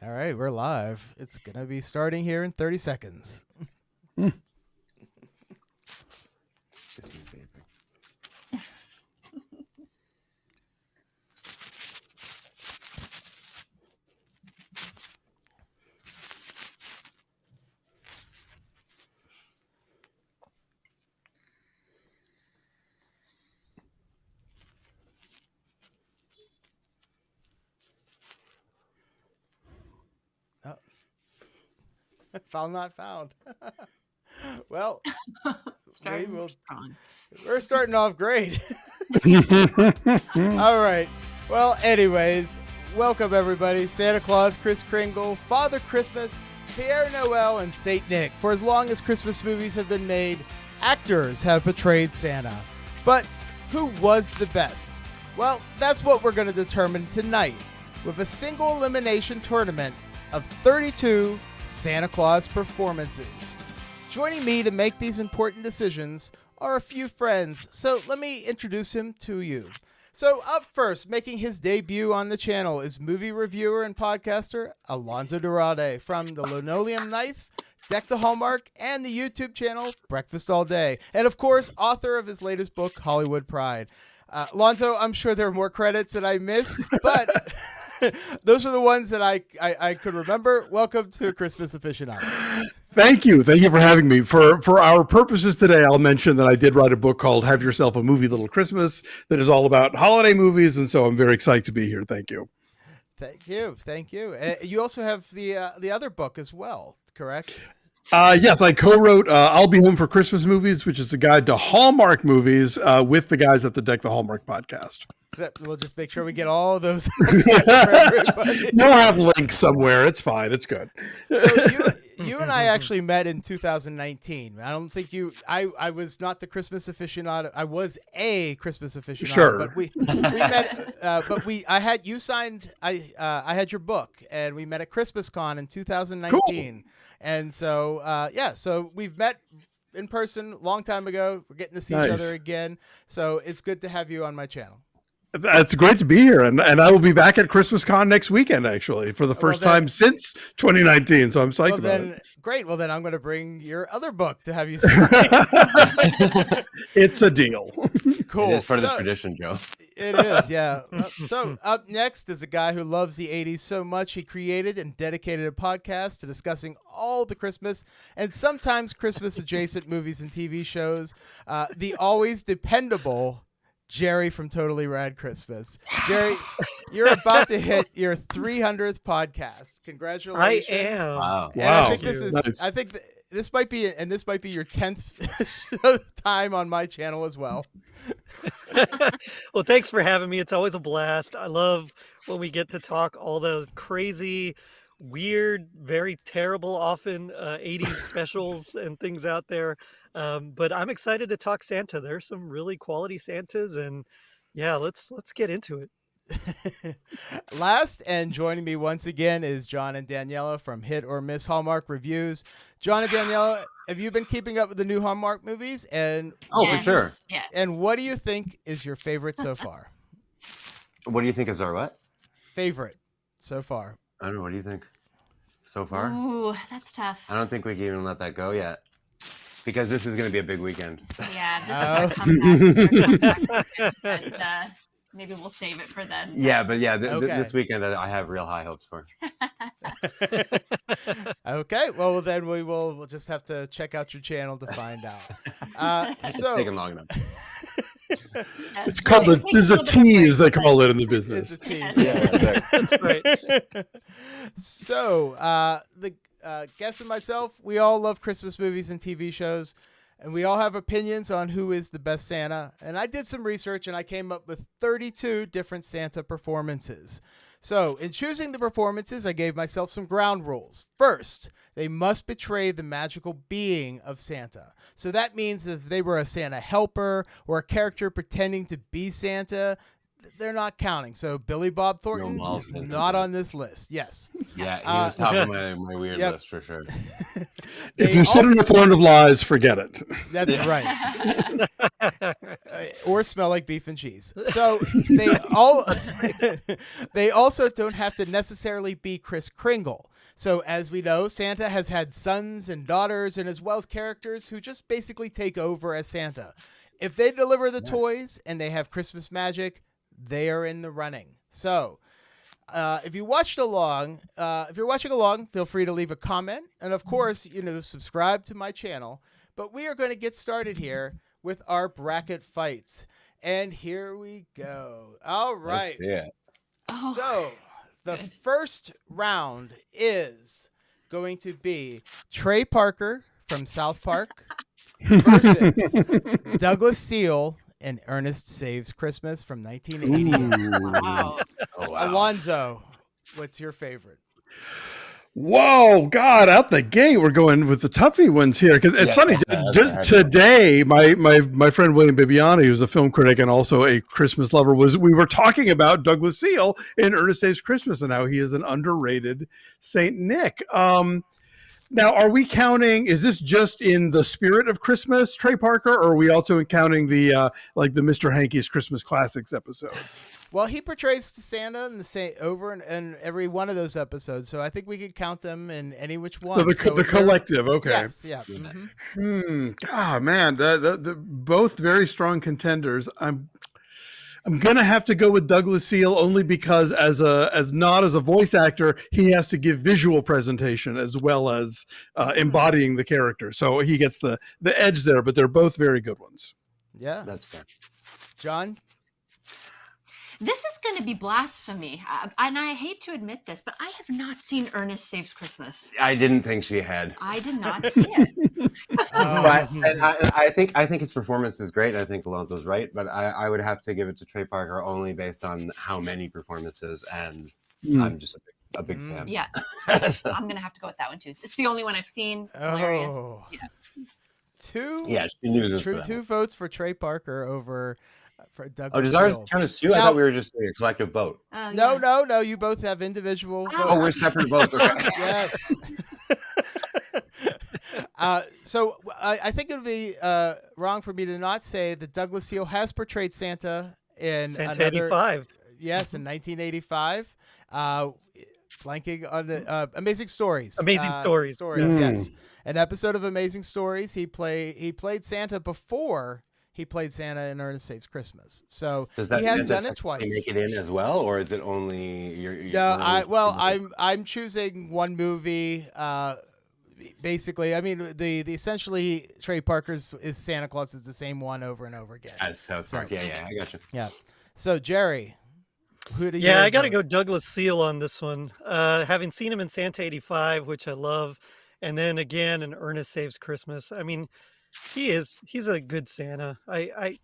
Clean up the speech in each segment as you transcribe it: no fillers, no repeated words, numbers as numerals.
All right, we're live. It's going to be starting here in 30 seconds. Oh. File not found. Well, we're starting off great. All right. Well, anyways, welcome everybody. Santa Claus, Kris Kringle, Father Christmas, Pere Noel, and Saint Nick. For as long as Christmas movies have been made, actors have portrayed Santa. But who was the best? Well, that's what we're going to determine tonight with a single elimination tournament of 32 Santa Claus performances. Joining me to make these important decisions are a few friends, so let me introduce him to you. So up first, making his debut on the channel is movie reviewer and podcaster Alonso Duralde from the Linoleum Knife, Deck the Hallmark, and the YouTube channel Breakfast All Day. And of course, author of his latest book, Hollywood Pride. Alonso, I'm sure there are more credits that I missed, but those are the ones that I could remember. Welcome to Christmas Aficionado. Thank you. Thank you for having me. For our purposes today, I'll mention that I did write a book called Have Yourself a Movie Little Christmas that is all about holiday movies, and so I'm very excited to be here. Thank you. Thank you. Thank you. You also have the other book as well, correct? Yes, I co-wrote I'll Be Home for Christmas Movies, which is a guide to Hallmark movies with the guys at the Deck the Hallmark podcast. We'll just make sure we get all of those. You'll have links somewhere. It's fine. It's good. So you and I actually met in 2019. I don't think I was not the Christmas aficionado. I was a Christmas aficionado. Sure. But we met. I had your book, and we met at Christmas Con in 2019. Cool. And so so we've met in person a long time ago. We're getting to see each other again. So it's good to have you on my channel. It's great to be here, and I will be back at Christmas Con next weekend, actually, for the first time since 2019, so I'm psyched about it. Great. Well, then I'm going to bring your other book to have you see. It's a deal. Cool. It's part of the tradition, Joe. It is, yeah. So up next is a guy who loves the 80s so much he created and dedicated a podcast to discussing all the Christmas and sometimes Christmas-adjacent movies and TV shows. The always dependable Gerry from Totally Rad Christmas. Gerry, you're about to hit your 300th podcast. Congratulations! I am. Wow. And I think this is. Nice. I think this might be, and this might be your 10th time on my channel as well. Well, thanks for having me. It's always a blast. I love when we get to talk all those crazy, weird, very terrible, often 80s specials and things out there. But I'm excited to talk Santa. There's some really quality Santas, and yeah, let's get into it. Last and joining me once again is John and Daniela from Hit or Miss Hallmark Reviews. John and Daniela, have you been keeping up with the new Hallmark movies? And for sure. Yes. And what do you think is your favorite so far? What do you think is our what? Favorite so far. I don't know. What do you think so far? Ooh, that's tough. I don't think we can even let that go yet because this is going to be a big weekend. Yeah, this is our comeback. And, maybe we'll save it for then. Yeah, but yeah, this weekend I have real high hopes for. Okay, well then we'll just have to check out your channel to find out. It's taken long enough. It's called there's a tease, they call it in the business. It's a tease. Yeah, That's right. So, the guest and myself, we all love Christmas movies and TV shows, and we all have opinions on who is the best Santa. And I did some research, and I came up with 32 different Santa performances. So, in choosing the performances, I gave myself some ground rules. First, they must portray the magical being of Santa. So that means that if they were a Santa helper or a character pretending to be Santa, they're not counting. So Billy Bob Thornton Miles is Minter. not on this list. Yes. Yeah, he was top of my weird Yep. list for sure. If you sit on a throne of lies, forget it. That's right. Or smell like beef and cheese. So they also don't have to necessarily be Kris Kringle. So as we know, Santa has had sons and daughters, and as well as characters who just basically take over as Santa. If they deliver the toys and they have Christmas magic, they are in the running. So if you watched along, if you're watching along, feel free to leave a comment, and of course, subscribe to my channel. But we are going to get started here with our bracket fights, and here we go. All right. Yeah. Oh, So the good. first round is going to be Trey Parker from South Park versus Douglas Seal and Ernest Saves Christmas from 1980. wow. Oh, wow. Alonso, what's your favorite? Whoa, God, out the gate, we're going with the toughie ones here. Because it's funny, that's a hard today, my friend William Bibiani, who's a film critic and also a Christmas lover, we were talking about Douglas Seal in Ernest Saves Christmas and how he is an underrated Saint Nick. Now, are we counting, is this just in the spirit of Christmas, Trey Parker, or are we also counting the the Mr. Hanky's Christmas Classics episode? Well, he portrays Santa in over and every one of those episodes, so I think we could count them in any which one. So the collective, okay. Yes, yeah. Mhm. God, man, the both very strong contenders. I'm gonna have to go with Douglas Seal only because as not as a voice actor, he has to give visual presentation as well as embodying the character. So he gets the edge there, but they're both very good ones. Yeah. That's fair. John? This is going to be blasphemy, and I hate to admit this, but I have not seen Ernest Saves Christmas. I didn't think she had. I did not see it. But and I think his performance is great. I think Alonso's right, but I would have to give it to Trey Parker only based on how many performances, and I'm just a big fan. Yeah, I'm going to have to go with that one too. It's the only one I've seen. It's hilarious. Oh. Yeah. Two two votes for Trey Parker over for Douglas Oh, does ours Seal. count as two? I Now- thought we were just doing a collective vote. No. You both have individual Oh. votes. Oh, we're separate votes. Okay. Yes. So I think it would be wrong for me to not say that Douglas Seal has portrayed Santa in Santa 85. Yes, in 1985. Blanking on the Amazing Stories. Amazing Stories. Yes. An episode of Amazing Stories. He played Santa before he played Santa in Ernest Saves Christmas. So Does that he has Santa done it technically twice. make it in as well, or is it only your No, I'm choosing one movie. Basically, I mean the essentially Trey Parker's is Santa Claus is the same one over and over again. as South Park? Yeah, I got you. Yeah. So Jerry, who do you? Yeah, I got to go Douglas Seal on this one. Having seen him in Santa 85, which I love, and then again in Ernest Saves Christmas. I mean, he's a good Santa. I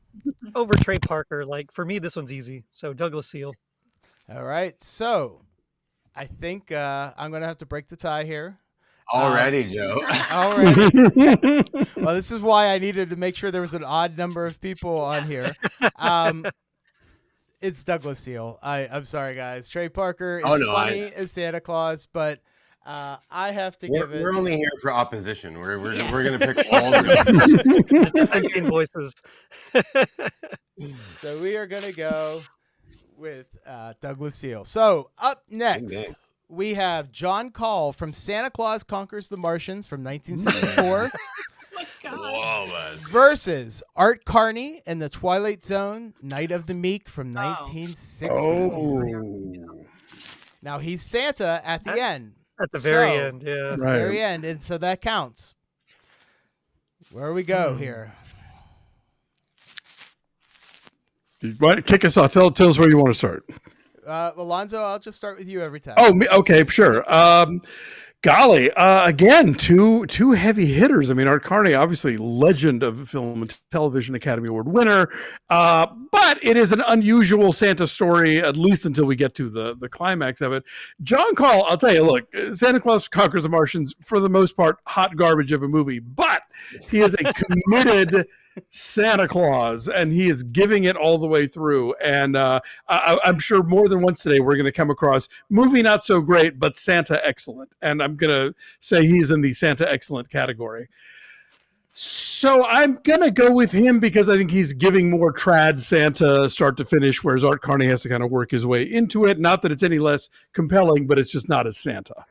over Trey Parker. Like for me, this one's easy. So Douglas Seal. All right. So I think I'm gonna have to break the tie here. Already, Joe. Already. Well, this is why I needed to make sure there was an odd number of people on here. It's Douglas Seal. I'm sorry, guys. Trey Parker is funny as Santa Claus, but I have to give it. We're only here for opposition. We're gonna pick all the Main voices. So we are gonna go with Douglas Seal. So up next, we have John Call from Santa Claus Conquers the Martians from 1974 Whoa, man. versus Art Carney in The Twilight Zone, Night of the Meek from 1960. Oh, Now he's Santa at the end. At the very end, yeah. At the Right. very end, and so that counts. Where we go here? Kick us off. Tell us where you want to start. Alonso, I'll just start with you every time. Oh, okay, sure. Golly, again, two heavy hitters. I mean, Art Carney, obviously legend of film and television Academy Award winner, but it is an unusual Santa story, at least until we get to the climax of it. John Call, I'll tell you, look, Santa Claus Conquers the Martians, for the most part, hot garbage of a movie, but he is a committed Santa Claus, and he is giving it all the way through. And I'm sure more than once today we're going to come across movie not so great, but Santa excellent. And I'm going to say he's in the Santa excellent category. So I'm going to go with him because I think he's giving more trad Santa start to finish, whereas Art Carney has to kind of work his way into it. Not that it's any less compelling, but it's just not as Santa.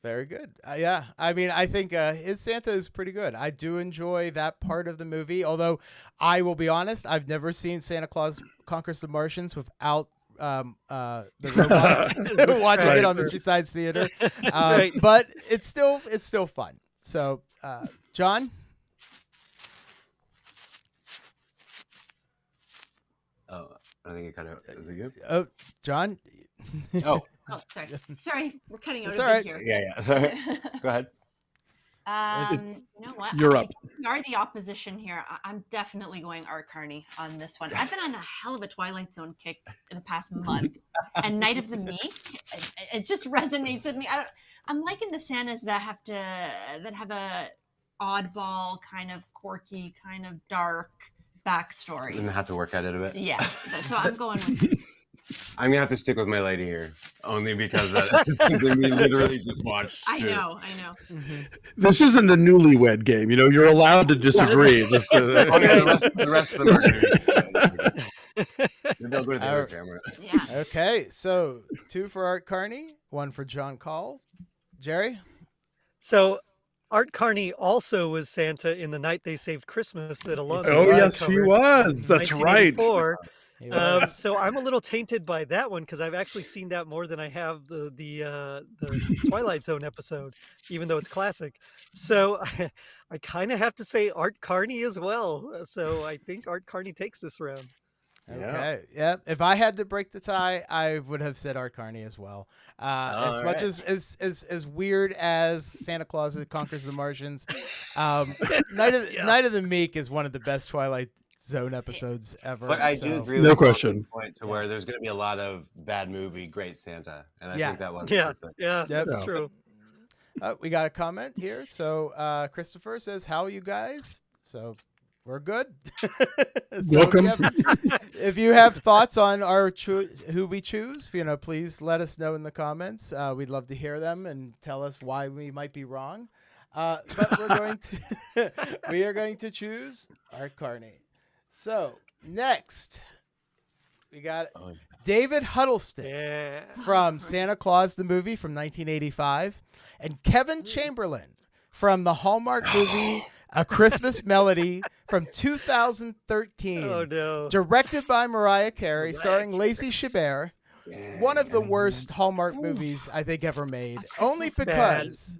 Very good. Yeah, I mean, I think his Santa is pretty good. I do enjoy that part of the movie, although I will be honest, I've never seen Santa Claus Conquers the Martians without the robots watching it on Mystery Science Theater. Right. But it's still fun. So, John? Oh, I think it kind of is it good? Oh, John? Oh, Oh, sorry, we're cutting out It's a all bit right. here. yeah. Sorry. Go ahead. You know what? You're I up. think we are the opposition here. I'm definitely going Art Carney on this one. I've been on a hell of a Twilight Zone kick in the past month, and Night of the Meek, it just resonates with me. I'm liking the Santas that have a oddball, kind of quirky, kind of dark backstory. I'm gonna have to work at it a bit. Yeah, so I'm going with. I'm gonna have to stick with my lady here, only because that is something we literally just watched. I too. know. This isn't the newlywed game. You know, you're allowed to disagree. Just, Oh, yeah, the rest of them are gonna be Maybe I'll go to the other camera. Yeah. Okay, so 2 for Art Carney, 1 for John Call. Gerry? So Art Carney also was Santa in The Night They Saved Christmas that Alonso oh, and I yes, he covered was. in That's right. 1984. He was. So I'm a little tainted by that one because I've actually seen that more than I have the Twilight Zone episode, even though it's classic. So I kind of have to say Art Carney as well. So I think Art Carney takes this round. Okay. Yeah. If I had to break the tie, I would have said Art Carney as well. As much as weird as Santa Claus Conquers the Martians, Night of the Meek is one of the best Twilight Zone episodes ever. But I do agree No with question. point to where there's going to be a lot of bad movie, great Santa, and I think that was perfect. Yeah, Yep. that's true. We got a comment here. So Christopher says, "How are you guys?" So we're good. So Welcome. If you have thoughts on our who we choose, please let us know in the comments. We'd love to hear them and tell us why we might be wrong. But we are going to choose Art Carney. So next, we got David Huddleston from Santa Claus the movie from 1985, and Kevin Chamberlain from the Hallmark movie A Christmas Melody from 2013. Oh no! Directed by Mariah Carey, starring Lacey Chabert. One of the worst Hallmark movies I think ever made. Only because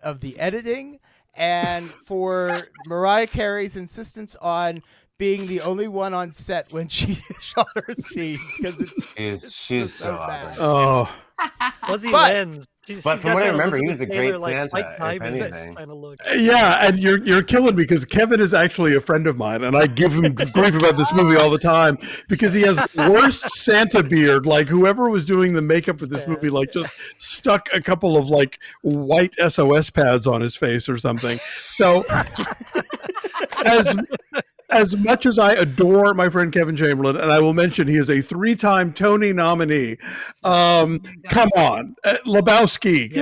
of the editing and for Mariah Carey's insistence on being the only one on set when she shot her scenes because She's so bad. Oh, Fuzzy But- lens. But from what I remember, he was a great Santa, if anything. Kind of look. yeah, and you're killing me because Kevin is actually a friend of mine, and I give him grief about this movie all the time because he has the worst Santa beard. Like whoever was doing the makeup for this movie, like just stuck a couple of like white SOS pads on his face or something. So as much as I adore my friend Kevin Chamberlain, and I will mention he is a 3-time Tony nominee. Come on, Lebowski.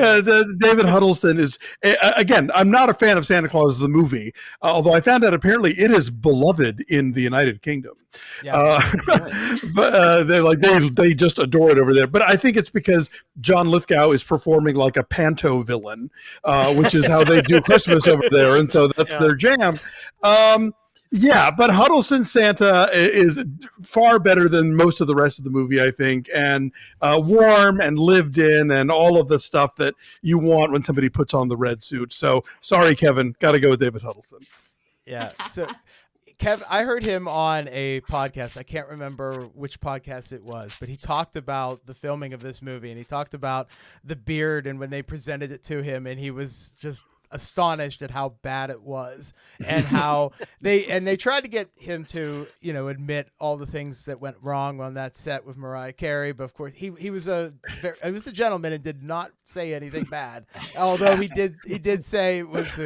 David Huddleston is again. I'm not a fan of Santa Claus the movie, although I found out apparently it is beloved in the United Kingdom. Yeah. But they're like they just adore it over there. But I think it's because John Lithgow is performing like a panto villain, which is how they do Christmas over there, and so that's their jam. Yeah, but Huddleston Santa is far better than most of the rest of the movie, I think, and warm and lived in and all of the stuff that you want when somebody puts on the red suit. So sorry, Kevin, got to go with David Huddleston. Yeah. So I heard him on a podcast. I can't remember which podcast it was, but he talked about the filming of this movie, and he talked about the beard and when they presented it to him, and he was just astonished at how bad it was, and how they tried to get him to, admit all the things that went wrong on that set with Mariah Carey, but of course he was a gentleman and did not say anything bad, although he did say it was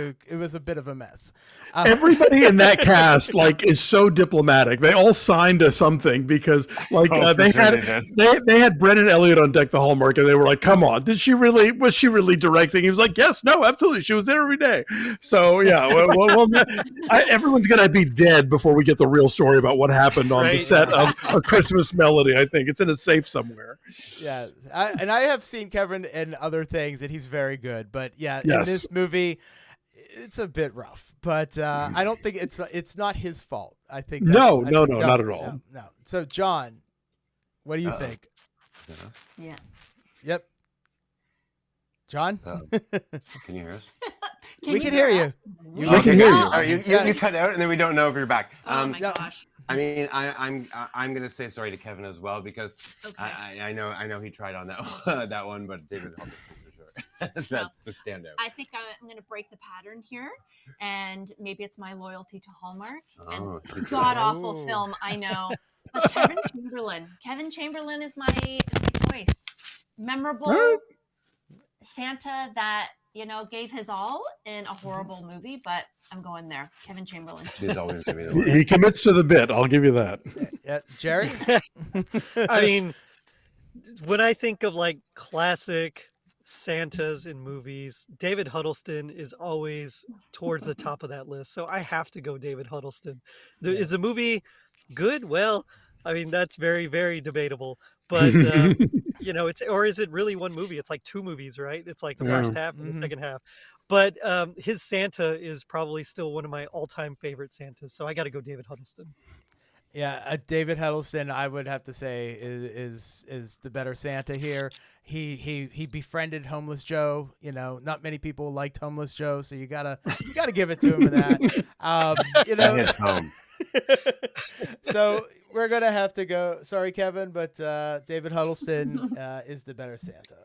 a bit of a mess. Everybody in that cast is so diplomatic. They all signed to something because they had Brennan Elliott on deck the Hallmark, and they were like, "Come on, was she really directing?" He was like, "Yes, no, absolutely, she was there every day." So yeah, everyone's gonna be dead before we get the real story about what happened on the set of A Christmas Melody. I think it's in a safe somewhere. Yeah, I have seen Kevin in other things, and he's very good. But in this movie, it's a bit rough. But I don't think it's not his fault. I think not at all. No. So John, what do you think? Yeah. Yep. John, can you hear us? We can hear you. We can hear you. Sorry, you cut out, and then we don't know if you're back. Oh my gosh. I mean, I'm gonna say sorry to Kevin as well, because I know he tried on that one, but David helped for sure. That's the standout. I think I'm gonna break the pattern here, and maybe it's my loyalty to Hallmark and god awful film. I know, but Kevin Chamberlain is my choice. Memorable Santa that gave his all in a horrible movie, but I'm going there. Kevin Chamberlain. He's always gonna be the one. He commits to the bit. I'll give you that. Yeah, Gerry. I mean, when I think of classic Santas in movies, David Huddleston is always towards the top of that list. So I have to go David Huddleston. Is the movie good? Well, I mean, that's very, very debatable. But or is it really one movie? It's two movies, right? It's the first half and the second half. But his Santa is probably still one of my all-time favorite Santas. So I got to go David Huddleston. Yeah, David Huddleston, I would have to say is the better Santa here. He befriended Homeless Joe. Not many people liked Homeless Joe, so you gotta give it to him for that. That hits home. So we're gonna have to go. Sorry, Kevin, but David Huddleston is the better Santa.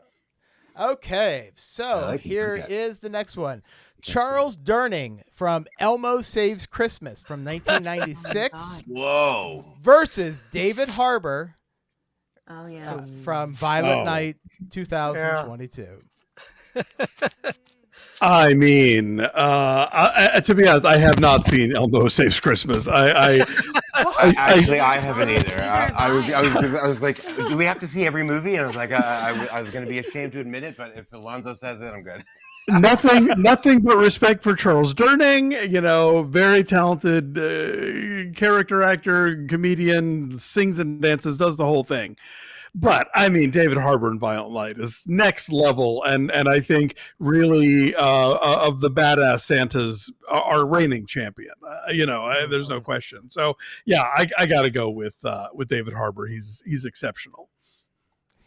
Okay, so here is the next one. Charles Durning from Elmo Saves Christmas from 1996. Whoa. Versus David Harbour. Oh yeah. From Violent Night 2022. I mean, to be honest, I have not seen Elmo Saves Christmas. I haven't either. I was like, do we have to see every movie? And I was like, I was going to be ashamed to admit it, but if Alonso says it, I'm good. Nothing but respect for Charles Durning. Very talented character actor, comedian, sings and dances, does the whole thing. But I mean, David Harbour in Violent Night is next level, and I think really of the badass Santas, our reigning champion. There's no question. So yeah, I got to go with David Harbour. He's exceptional.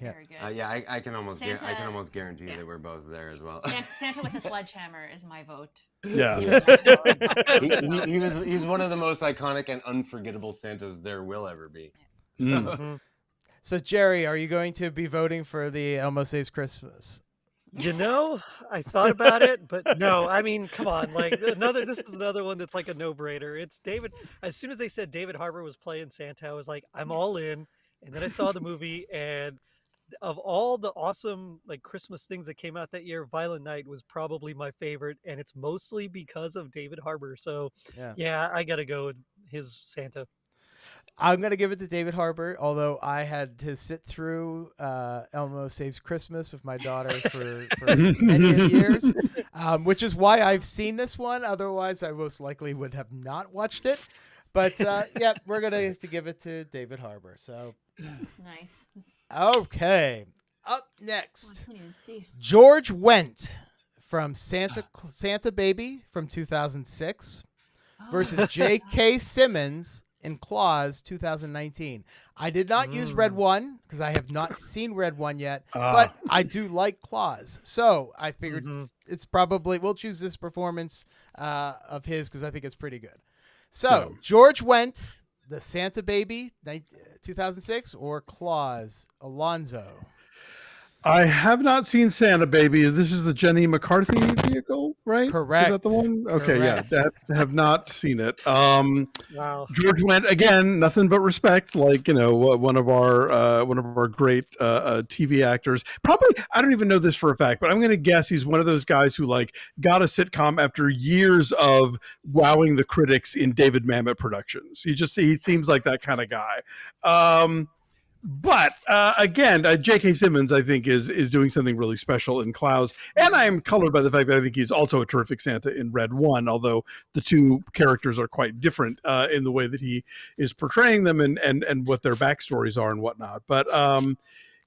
Yeah. Very good. Yeah, I can almost guarantee that we're both there as well. Santa with a sledgehammer is my vote. Yeah. He's one of the most iconic and unforgettable Santas there will ever be. So, Gerry, are you going to be voting for the Elmo Saves Christmas? I thought about it, but no. I mean, come on. This is another one that's a no-brainer. It's David. As soon as they said David Harbour was playing Santa, I was like, I'm all in. And then I saw the movie, and of all the awesome Christmas things that came out that year, Violent Night was probably my favorite, and it's mostly because of David Harbour. So, yeah I got to go with his Santa. I'm going to give it to David Harbour, although I had to sit through Elmo Saves Christmas with my daughter for many years, which is why I've seen this one. Otherwise, I most likely would have not watched it. But, we're going to have to give it to David Harbour. So Nice. Okay. Up next, George Wendt from Santa Baby from 2006 versus J.K. Simmons in Claus 2019. I did not use Red One because I have not seen Red One yet, but I do like Claus. So I figured it's probably, we'll choose this performance of his because I think it's pretty good. So George Wendt, the Santa Baby 2006, or Claus, Alonso? I have not seen Santa Baby. This is the Jenny McCarthy vehicle, right? Correct. Is that the one? Okay, Correct. yeah. Have not seen it. Wow. George went again. Nothing but respect. Like, one of our great TV actors. Probably, I don't even know this for a fact, but I'm going to guess he's one of those guys who like got a sitcom after years of wowing the critics in David Mamet productions. He seems like that kind of guy. But again, J.K. Simmons, I think, is doing something really special in Klaus. And I am colored by the fact that I think he's also a terrific Santa in Red One, although the two characters are quite different in the way that he is portraying them and what their backstories are and whatnot. But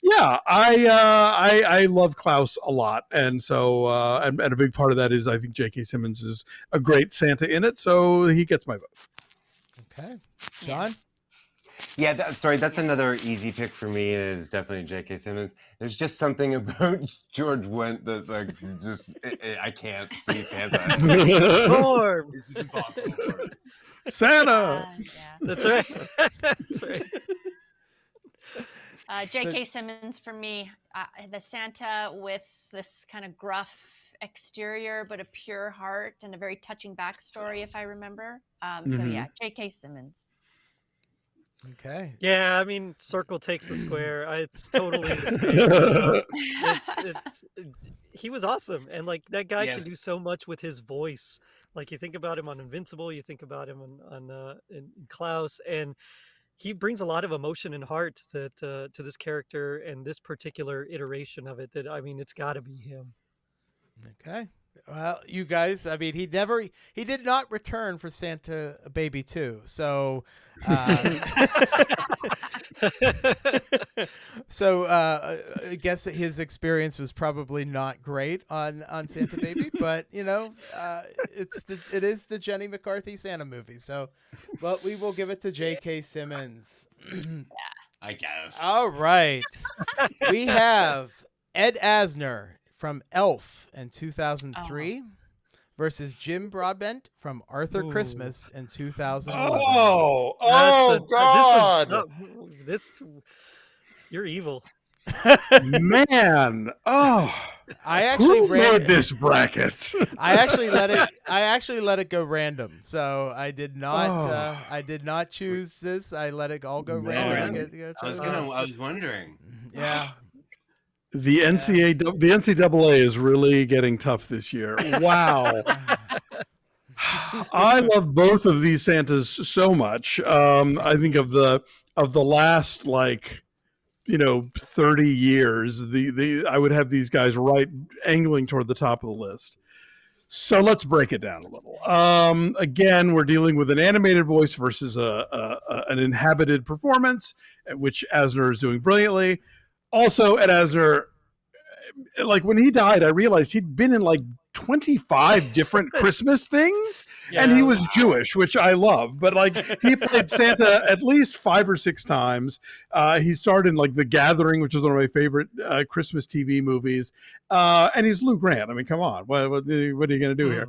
yeah, I love Klaus a lot. And so and a big part of that is I think J.K. Simmons is a great Santa in it. So he gets my vote. Okay. John? Yeah, that's another easy pick for me. It is definitely J.K. Simmons. There's just something about George Wendt that I can't see Santa. Norm. It's just impossible for me. Santa. Yeah. That's right. That's right. J.K. Simmons for me, the Santa with this kind of gruff exterior, but a pure heart and a very touching backstory, if I remember. So yeah, J.K. Simmons. Okay. Yeah, I mean, circle takes the square. It's totally the same. He was awesome, and like that guy can do so much with his voice. Like you think about him on Invincible, you think about him in Klaus, and he brings a lot of emotion and heart to this character and this particular iteration of it. That I mean, it's got to be him. Okay. Well, you guys, I mean, he did not return for Santa Baby 2. So, I guess his experience was probably not great on Santa Baby, but it is the Jenny McCarthy Santa movie. So, well, we will give it to J.K. Simmons. I guess. All right. We have Ed Asner from Elf in 2003 versus Jim Broadbent from Arthur Christmas in 2011. God. You're evil. Man. Oh. I actually made this bracket. I actually let it go random. So I did not choose this. I let it all go random. I was wondering. Yeah. The NCAA is really getting tough this year. Wow. I love both of these Santas so much. I think of the last 30 years, I would have these guys right angling toward the top of the list. So let's break it down a little. Again, we're dealing with an animated voice versus an inhabited performance, which Asner is doing brilliantly. Also, Ed Asner, like when he died, I realized he'd been in like 25 different Christmas things, and he was Jewish, which I love. But like he played Santa at least 5 or 6 times. He starred in like The Gathering, which is one of my favorite Christmas TV movies. And he's Lou Grant. I mean, come on, what are you going to do here?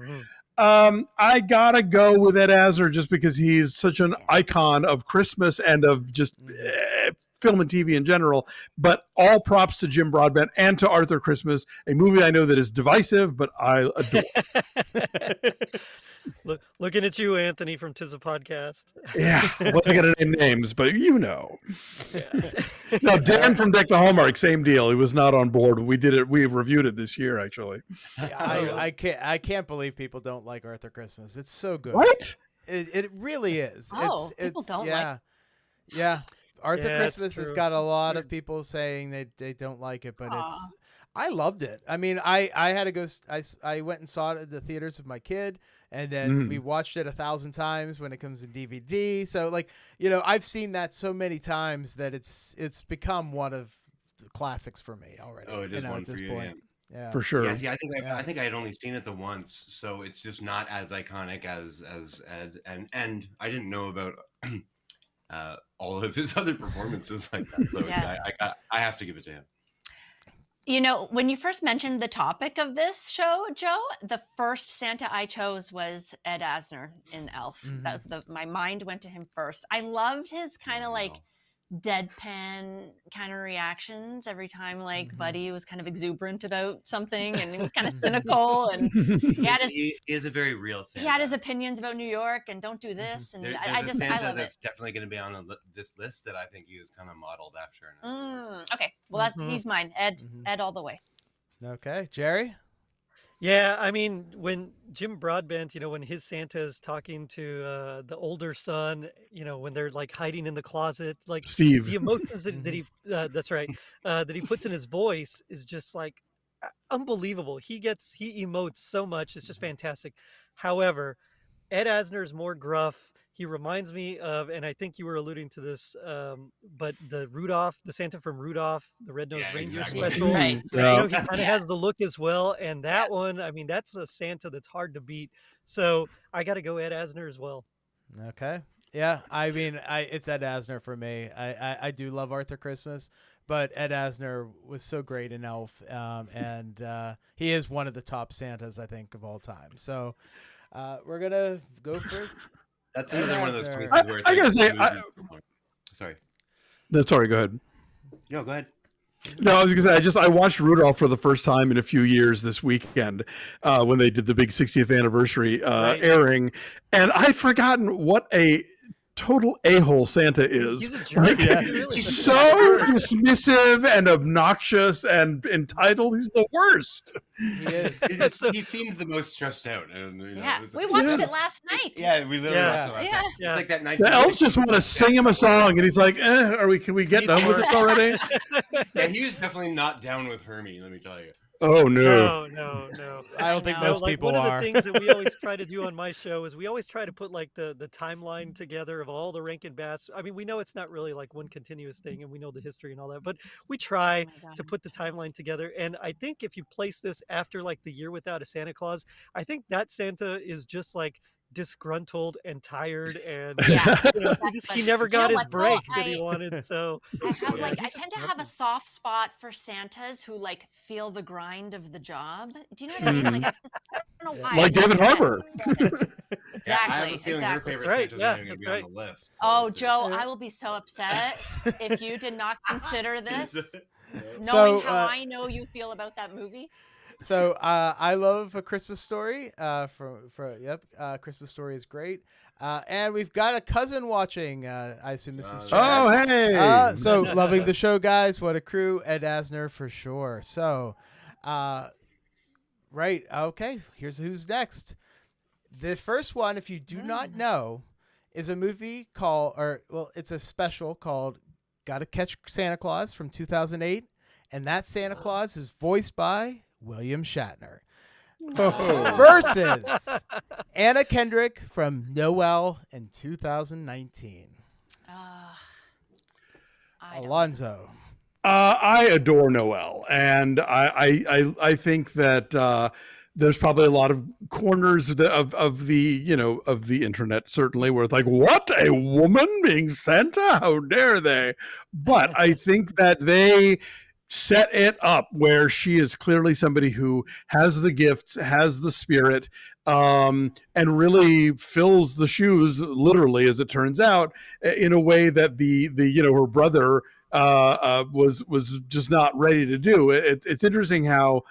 I gotta go with Ed Asner just because he's such an icon of Christmas and of just film and TV in general, but all props to Jim Broadbent and to Arthur Christmas, a movie I know that is divisive, but I adore. Looking at you, Anthony, from Tis a Podcast. Yeah, I wasn't going to name names, but Yeah. No, Dan from Deck the Hallmark, same deal. He was not on board. We did it. We reviewed it this year, actually. I can't believe people don't like Arthur Christmas. It's so good. What? It really is. People don't like. Yeah. Arthur Christmas has got a lot Weird. of people saying they don't like it, but I loved it. I mean, I had to go. I went and saw it at the theaters with my kid, and then we watched it 1,000 times when it comes in DVD. So I've seen that so many times that it's become one of the classics for me already. Oh, it is one at this for you, point. Yeah, For sure. Yes, yeah, I think I had only seen it the once, so it's just not as iconic as Ed, and I didn't know about all of his other performances like that. So I have to give it to him. When you first mentioned the topic of this show, Joe, the first Santa I chose was Ed Asner in Elf. That was my mind went to him first. I loved his kind of deadpan kind of reactions every time like Buddy was kind of exuberant about something and he was kind of cynical and he is a very real Santa. He had his opinions about New York and don't do this and There's I Santa love that's it. definitely going to be on this list that I think he was kind of modeled after. Okay, well he's mine. Ed all the way. Okay, Gerry. Yeah, I mean, when Jim Broadbent, when his Santa is talking to the older son, when they're like hiding in the closet, like Steve. the emotions that he, that's right, that he puts in his voice is just like unbelievable. He emotes so much. It's just fantastic. However, Ed Asner is more gruff. He reminds me of, and I think you were alluding to this, but the Santa from Rudolph, the Red-Nosed Reindeer special. Right. He kind of has the look as well. And that one, I mean, that's a Santa that's hard to beat. So I got to go Ed Asner as well. Okay. Yeah, I mean, it's Ed Asner for me. I do love Arthur Christmas, but Ed Asner was so great in Elf, and he is one of the top Santas, I think, of all time. So we're going to go for That's another one of those cases where I gotta say, sorry. No, sorry, go ahead. No, go ahead. No, I was gonna say I watched Rudolph for the first time in a few years this weekend when they did the big 60th anniversary airing, and I'd forgotten what a total a-hole Santa is. He's a jerk. So dismissive and obnoxious and entitled. He's the worst. He is. He seemed the most stressed out. And, We watched it last night. Yeah, we literally watched it last night. Yeah. Like that The elves just want to sing him a song, and he's like, can we get done with this already? Yeah, he was definitely not down with Hermie, let me tell you. Oh, no. No. I don't think most people one are. of the things that we always try to do on my show is we always try to put like the timeline together of all the Rankin Bass. I mean, we know it's not really like one continuous thing and we know the history and all that, but we try to put the timeline together. And I think if you place this after like the year without a Santa Claus, I think that Santa is just like disgruntled and tired and he never got his break that he wanted. So I tend to have a soft spot for Santas who like feel the grind of the job. Do you know what I mean? Like I don't know why. Like David Harbour. Exactly. Yeah, I have a feeling your favorite Santa's not going to be on the list. Oh, Joe, I will be so upset if you did not consider this, knowing how I know you feel about that movie. So I love A Christmas Story. Christmas Story is great. And we've got a cousin watching. I assume this is Chad. Oh, hey. So loving the show, guys. What a crew. Ed Asner for sure. So, right. Okay. Here's who's next. The first one, if you do not know, is a movie it's a special called Gotta Catch Santa Claus from 2008. And that Santa Claus is voiced by William Shatner versus Anna Kendrick from Noel in 2019. Alonso. I adore Noel, and I think that there's probably a lot of corners of the internet certainly where it's like, what, a woman being Santa? How dare they? But I think that they set it up where she is clearly somebody who has the gifts, has the spirit, and really fills the shoes, literally, as it turns out, in a way that the her brother was just not ready to do. It's interesting how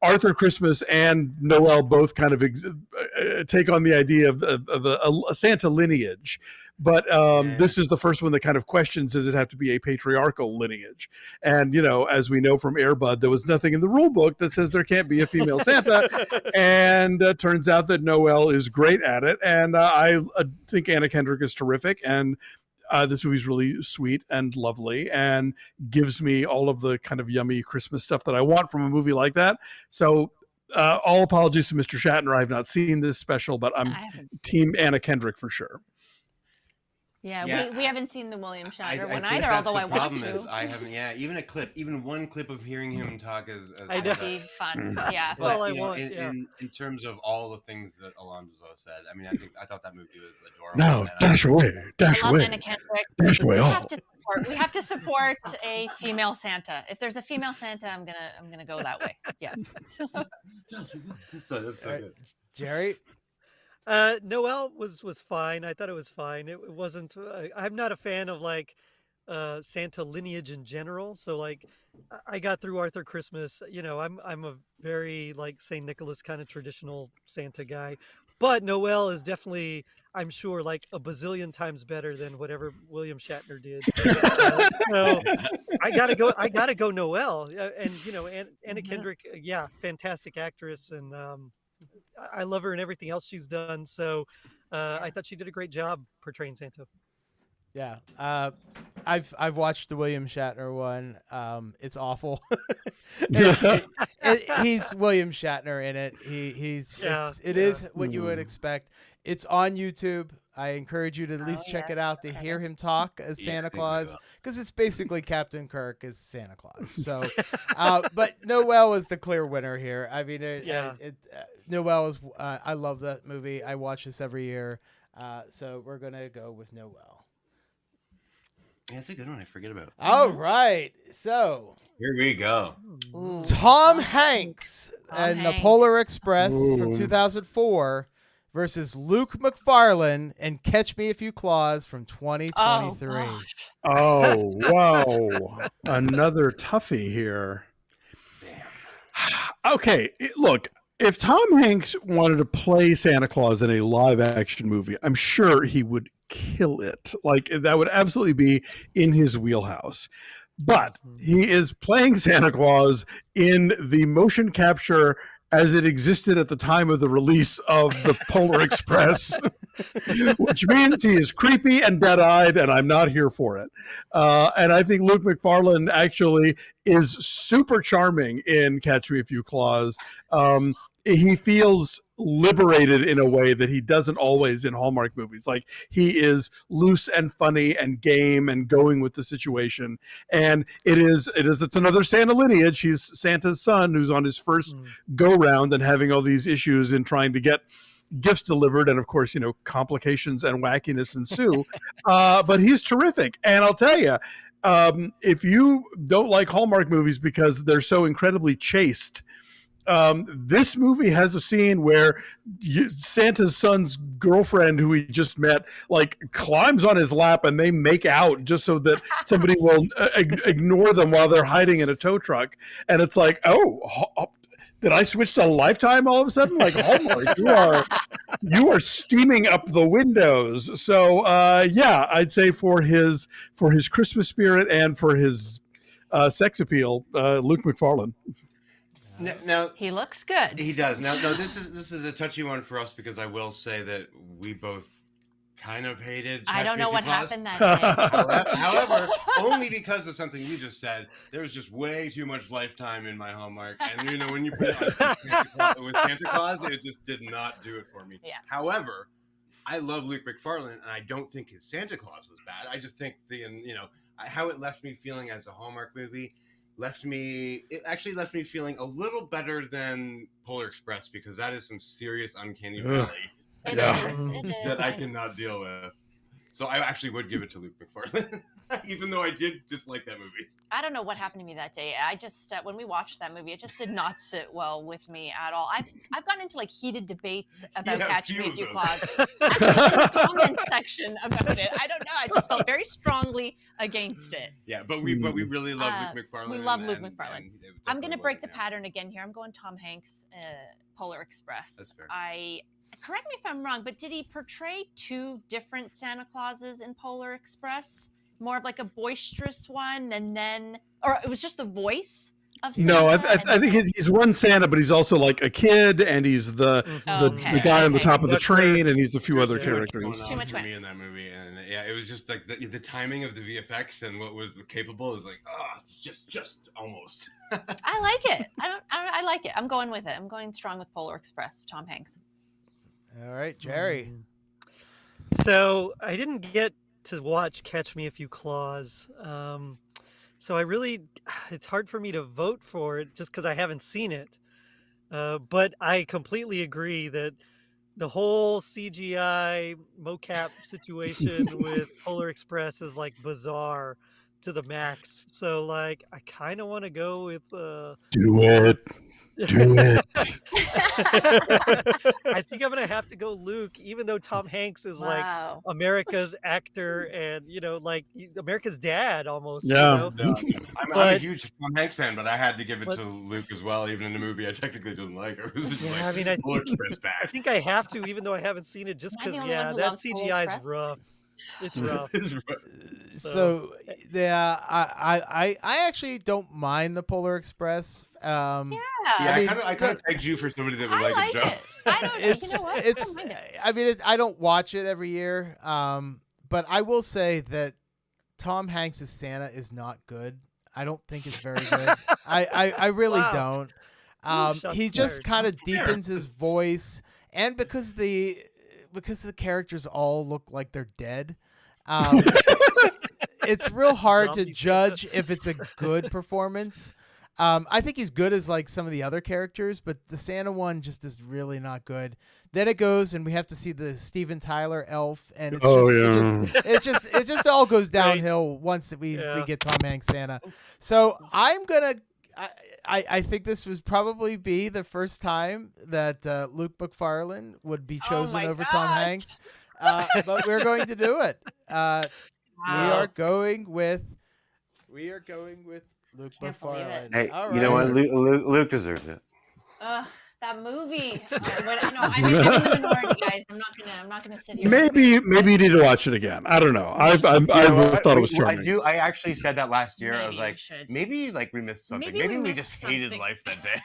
Arthur Christmas and Noel both kind of take on the idea of a Santa lineage. But this is the first one that kind of questions, does it have to be a patriarchal lineage? And, as we know from Air Bud, there was nothing in the rule book that says there can't be a female Santa. And turns out that Noel is great at it. And I think Anna Kendrick is terrific. And this movie's really sweet and lovely and gives me all of the kind of yummy Christmas stuff that I want from a movie like that. So all apologies to Mr. Shatner. I have not seen this special, but I'm team Anna Kendrick for sure. Yeah, we haven't seen the William Shatner one either, although I want to. The problem is I haven't, even one clip of hearing him talk as would be fun. Yeah. But, all I want. In terms of all the things that Alonso said, I mean, I thought that movie was adorable. No, dash away. I love Anna Kendrick. Dash away. We have to support a female Santa. If there's a female Santa, I'm gonna go that way. Yeah. That's so good. Gerry. Noel was fine. I thought it was fine. It wasn't. I'm not a fan of like Santa lineage in general. So like I got through Arthur Christmas. You know, I'm a very like St. Nicholas kind of traditional Santa guy, but Noel is definitely, I'm sure, like a bazillion times better than whatever William Shatner did. So I gotta go Noel. And you know, Anna Kendrick, yeah, fantastic actress, and I love her and everything else she's done. So I thought she did a great job portraying Santa. Yeah. I've watched the William Shatner one. It's awful. He's William Shatner in it. It is what you would expect. It's on YouTube. I encourage you to at least check it out to hear him talk as Santa Claus, because it's basically Captain Kirk as Santa Claus. So, but Noel is the clear winner here. I mean, Noel is. I love that movie. I watch this every year. So we're gonna go with Noel. Yeah, that's a good one. I forget about. All right, so here we go. Ooh. Tom Hanks and the Polar Express from 2004 versus Luke McFarlane and Catch Me If You Claus from 2023. Oh, wow. Another toughie here. Okay, look, if Tom Hanks wanted to play Santa Claus in a live action movie, I'm sure he would kill it. Like, that would absolutely be in his wheelhouse. But he is playing Santa Claus in the motion capture as it existed at the time of the release of the Polar Express, which means he is creepy and dead-eyed, and I'm not here for it. And I think Luke McFarlane actually is super charming in Catch Me If You Claus. He feels liberated in a way that he doesn't always in Hallmark movies. Like, he is loose and funny and game and going with the situation. And it's another Santa lineage. He's Santa's son who's on his first go round and having all these issues in trying to get gifts delivered, and of course, you know, complications and wackiness ensue. But he's terrific. And I'll tell you, if you don't like Hallmark movies because they're so incredibly chaste, this movie has a scene where Santa's son's girlfriend, who he just met, like climbs on his lap and they make out just so that somebody will ignore them while they're hiding in a tow truck. And it's like, did I switch to Lifetime all of a sudden? Like, Hallmark, you are steaming up the windows. So yeah, I'd say for his Christmas spirit and for his sex appeal, Luke McFarlane. Now he looks good. He does. Now, this is a touchy one for us because I will say that we both kind of hated. I don't know what happened that day. However, only because of something you just said, there was just way too much Lifetime in my Hallmark, and you know, when you put it on with Santa Claus, it just did not do it for me. Yeah. However, I love Luke McFarlane, and I don't think his Santa Claus was bad. I just think how it left me feeling as a Hallmark movie. It actually left me feeling a little better than Polar Express, because that is some serious uncanny valley that I cannot deal with. So I actually would give it to Luke McFarlane, even though I did dislike that movie. I don't know what happened to me that day. I just when we watched that movie, it just did not sit well with me at all. I've gotten into like heated debates about Catch Me If You Claus. Actually, in the comment section about it. I don't know. I just felt very strongly against it. Yeah, but we really love Luke McFarlane. We love Luke McFarlane. I'm going to break the pattern again here. I'm going Tom Hanks, Polar Express. That's fair. Correct me if I'm wrong, but did he portray two different Santa Clauses in Polar Express? More of like a boisterous one, or it was just the voice of Santa? No, I think he's one Santa, but he's also like a kid, and he's the guy on the top of the train, and he's a few other characters. Too much for me in that movie, and yeah, it was just like the timing of the VFX and what was capable is like, just almost. I like it. I like it. I'm going with it. I'm going strong with Polar Express, Tom Hanks. All right, Gerry. So I didn't get to watch Catch Me If You Claus. So it's hard for me to vote for it just because I haven't seen it. But I completely agree that the whole CGI mocap situation with Polar Express is like bizarre to the max. So like, I kind of want to go with do it. I think I'm gonna have to go Luke, even though Tom Hanks is like Wow. America's actor and like America's dad almost. Yeah. No, I'm a But- huge Tom Hanks fan, but I had to give it but- to Luke as well, even in the movie I technically didn't like. It was just Yeah, like, I mean, I Polar Express I back. think I have to, even though I haven't seen it, just Am I the because only one who that loves Polar CGI is Express? rough. It's rough. So yeah, I actually don't mind the Polar Express. Yeah. Yeah, I kind of pegged you for somebody that would I like like it, Joe. it. I don't. You know what? I It's. don't mind it. I mean, I don't watch it every year. But I will say that Tom Hanks' Santa is not good. I don't think it's very good. I really Wow. don't. shots He just fired. kind of deepens his voice, and because the characters all look like they're dead. It's real hard to Zombie judge if it's a good performance. I think he's good as like some of the other characters, but the Santa one just is really not good. Then it goes, and we have to see the Steven Tyler elf, and it's it just all goes downhill once we get Tom Hanks Santa. So I'm gonna. I think this would probably be the first time that Luke McFarlane would be chosen my over Tom gosh. Hanks, but we're going to do it. We are going with Luke Can't believe McFarlane. it. Hey, All you know right. what? Luke deserves it. That movie. I'm in the minority, guys. I'm not gonna sit here. Maybe you need to watch it again. I don't know. I You know what? thought it was I charming. I actually said that last year. I was Maybe like, we should. maybe like we missed something. Maybe Maybe we we missed just hated something. life that day.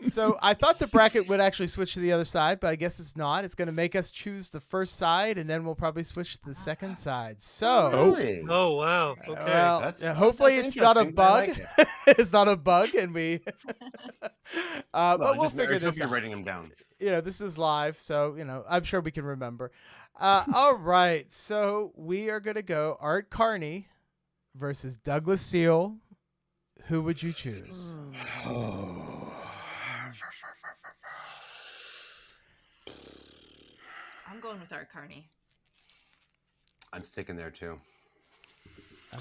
So I thought the bracket would actually switch to the other side, but I guess it's not. It's going to make us choose the first side, and then we'll probably switch to the second side. So, Really? Oh wow. Okay. well, That's- hopefully that's it's not a interesting. I bug. like It's not a bug, and we. But we'll figure this You're out. writing them down. This is live, so I'm sure we can remember. All right, so we are going to go Art Carney versus Douglas Seal. Who would you choose? I'm going with Art Carney. I'm sticking there too.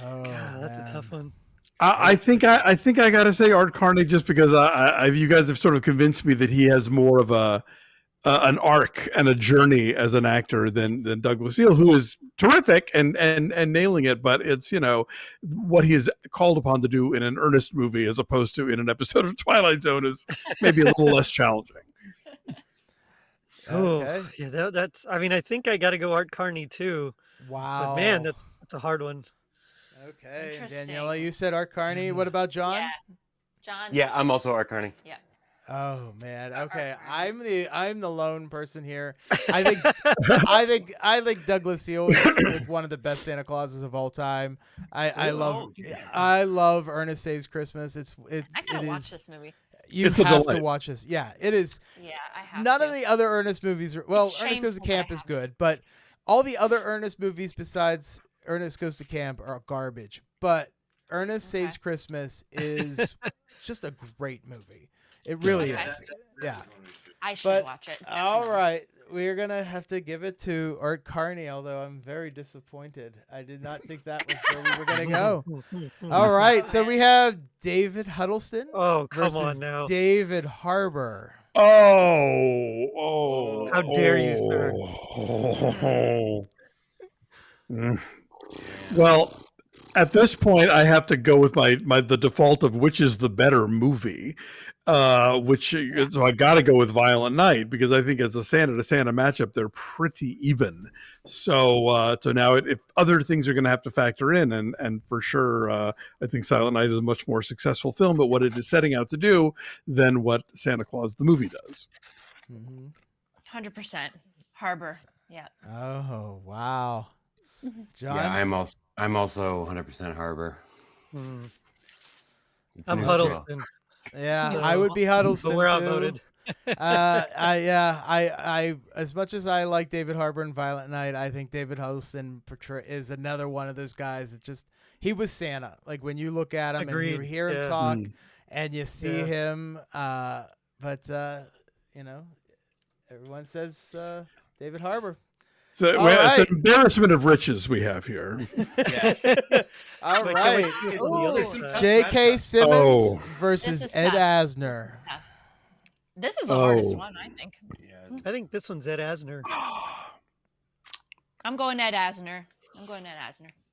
Oh, God, that's man. a tough one. I think I got to say Art Carney just because you guys have sort of convinced me that he has more of an arc and a journey as an actor than Douglas Seal, who is terrific and nailing it. But it's what he is called upon to do in an earnest movie as opposed to in an episode of Twilight Zone is maybe a little less challenging. Okay. Oh, yeah. That's. I mean, I think I got to go Art Carney too. Wow. But man, that's a hard one. Okay. And Interesting. Daniela, you said Art Carney. What about John? Yeah. John. Yeah, I'm also Art Carney. Yeah. Oh man. Art Okay. Carney. I'm the lone person here. I think I think Douglas Seal is like one of the best Santa Clauses of all time. I love Ernest Saves Christmas. I gotta watch this movie. You It's a have to delight. watch this. Yeah, it is. Yeah, I have None to. of the other Ernest movies are It's Ernest Goes to shameful that I Camp is haven't. good, but all the other Ernest movies besides Ernest Goes to Camp are garbage. But Ernest Okay. Saves Christmas is just a great movie. It really Okay. is. Yeah. I should But watch it. all definitely. right, we're gonna have to give it to Art Carney. Although I'm very disappointed. I did not think that was where we were gonna go. All right, so we have David Huddleston Oh, come versus on now. David Harbour. Oh, How dare you, sir. Well, at this point, I have to go with the default of which is the better movie, so I got to go with Violent Night because I think as a Santa to Santa matchup, they're pretty even. So now if other things are going to have to factor in, and for sure, I think Silent Night is a much more successful film at what it is setting out to do than what Santa Claus the movie does. 100%. Harbor. Yeah. Oh wow, John. Yeah, I'm also 100% Harbor. Hmm. It's I'm an Huddleston. Yeah, So- I would be Huddleston But we're too. outvoted. I as much as I like David Harbour and Violent Night, I think David Huddleston is another one of those guys that just he was Santa. Like when you look at him and you Agreed, hear him yeah. talk and you see Yeah. him, but everyone says David Harbour. So All right. it's an embarrassment of riches we have here. All But right, can we- Ooh. it's- J.K. Simmons Oh. versus This is Ed tough. Asner. Tough. This is the hardest one, I think. Yeah. I think this one's Ed Asner. I'm going Ed Asner.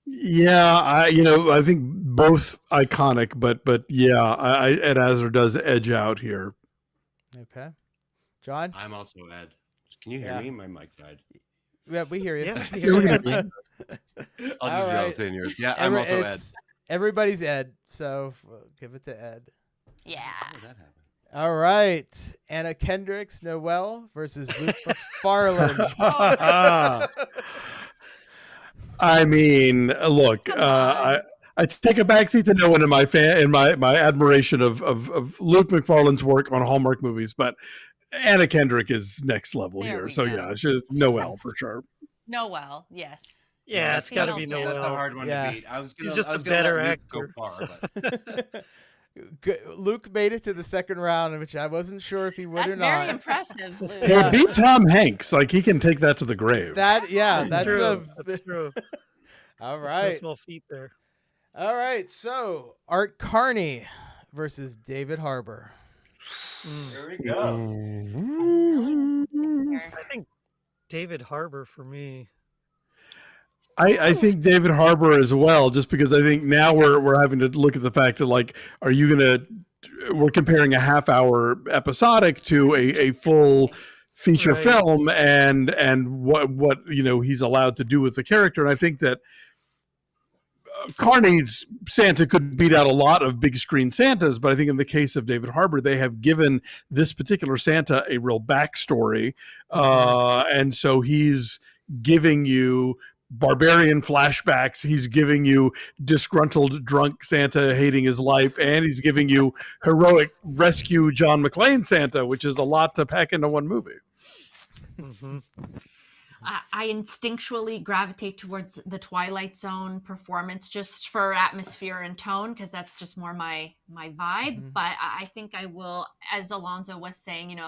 Yeah, I think both iconic, but yeah, Ed Asner does edge out here. Okay. John? I'm also Ed. Can you hear Yeah. me? My mic died. Yeah, we hear you. Yeah, we hear you. I'll just All be right. all saying yours. Yeah, I'm also Ed. Everybody's Ed, so we'll give it to Ed. Yeah. How did that happen? All right. Anna Kendrick's Noel versus Luke McFarlane. I mean, look, Come on. I take a backseat to no one in my my admiration of Luke McFarlane's work on Hallmark movies, but Anna Kendrick is next level There here. we So go. yeah, she's Noel for sure. Noel, yes. Yeah, it's got to be Female That's a Noel. hard one Yeah. to beat. I was He's gonna, just I was a gonna better let Luke actor. go far, but Luke made it to the second round, which I wasn't sure if he would That's or very not. impressive, Luke. He beat Tom Hanks. Like he can take that to the grave. That's True. a That's true. all That's no right. small feat there. All right. So Art Carney versus David Harbour. there we go. I think David Harbour for me. I think David Harbour as well, just because I think now we're having to look at the fact that like, are you we're comparing a half-hour episodic to a full feature Right. film and what he's allowed to do with the character. And I think that Carney's Santa could beat out a lot of big screen Santas, but I think in the case of David Harbour, they have given this particular Santa a real backstory, and so he's giving you barbarian flashbacks. He's giving you disgruntled drunk Santa hating his life, and he's giving you heroic rescue John McClane Santa, which is a lot to pack into one movie. Mm-hmm. I instinctually gravitate towards the Twilight Zone performance just for atmosphere and tone, because that's just more my vibe. Mhm. But I think I will, as Alonso was saying,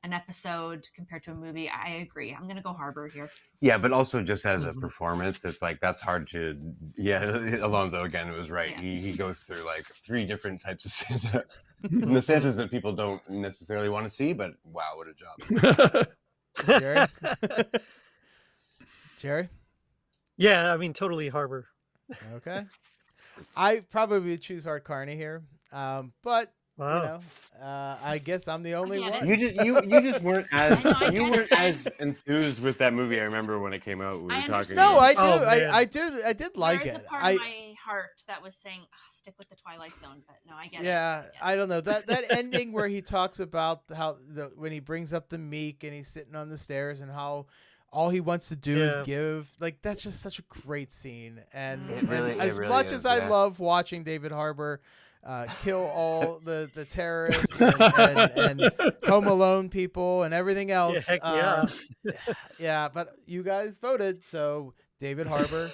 an episode compared to a movie. I agree. I'm gonna go Harbour here. Yeah, but also just as a Mhm. performance, it's like that's hard to. Yeah, Alonso again was right. Yeah. He goes through like 3 different types of Santa. And the Santas that people don't necessarily want to see, but wow, what a job! Gerry? Gerry? Yeah, I mean, totally Harbour. Okay. I probably would choose Art Carney here, but Wow. I guess I'm the only get it. one. You just weren't as I get it. as enthused with that movie. I remember when it came out. We were I talking. understand. No, I do. Oh, man. I did like There's it. a part of my heart that was saying, stick with the Twilight Zone, but no, I get it. Yeah, Yeah. I don't know that ending where he talks about how when he brings up the meek and he's sitting on the stairs and how all he wants to do Yeah. is give. Like that's just such a great scene. And, It really- and it as really much is, as I yeah. love watching David Harbour kill all the terrorists and Home Alone people and everything else, heck yeah. yeah. But you guys voted, so David Harbour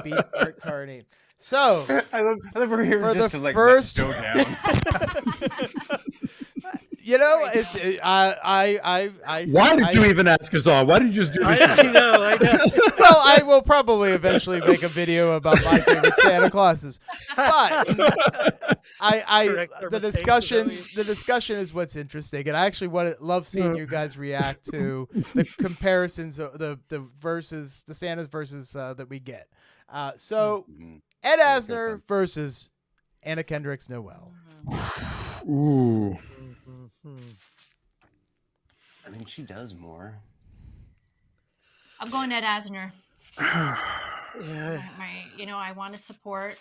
beat Art Carney. So. I love we're here For just the to like first- let it go down. It's Why did you even ask us on? Why did you just do this? I know. Well, I will probably eventually make a video about my favorite Santa Clauses, but Correct our the mistakes, discussion is what's interesting, and I actually love seeing you guys react to the comparisons of the verses, the Santas versus that we get. So Ed Asner versus Anna Kendrick's Noel. Ooh. Mhm. I mean, she does more. I'm going Ed Asner. Yeah. I want to support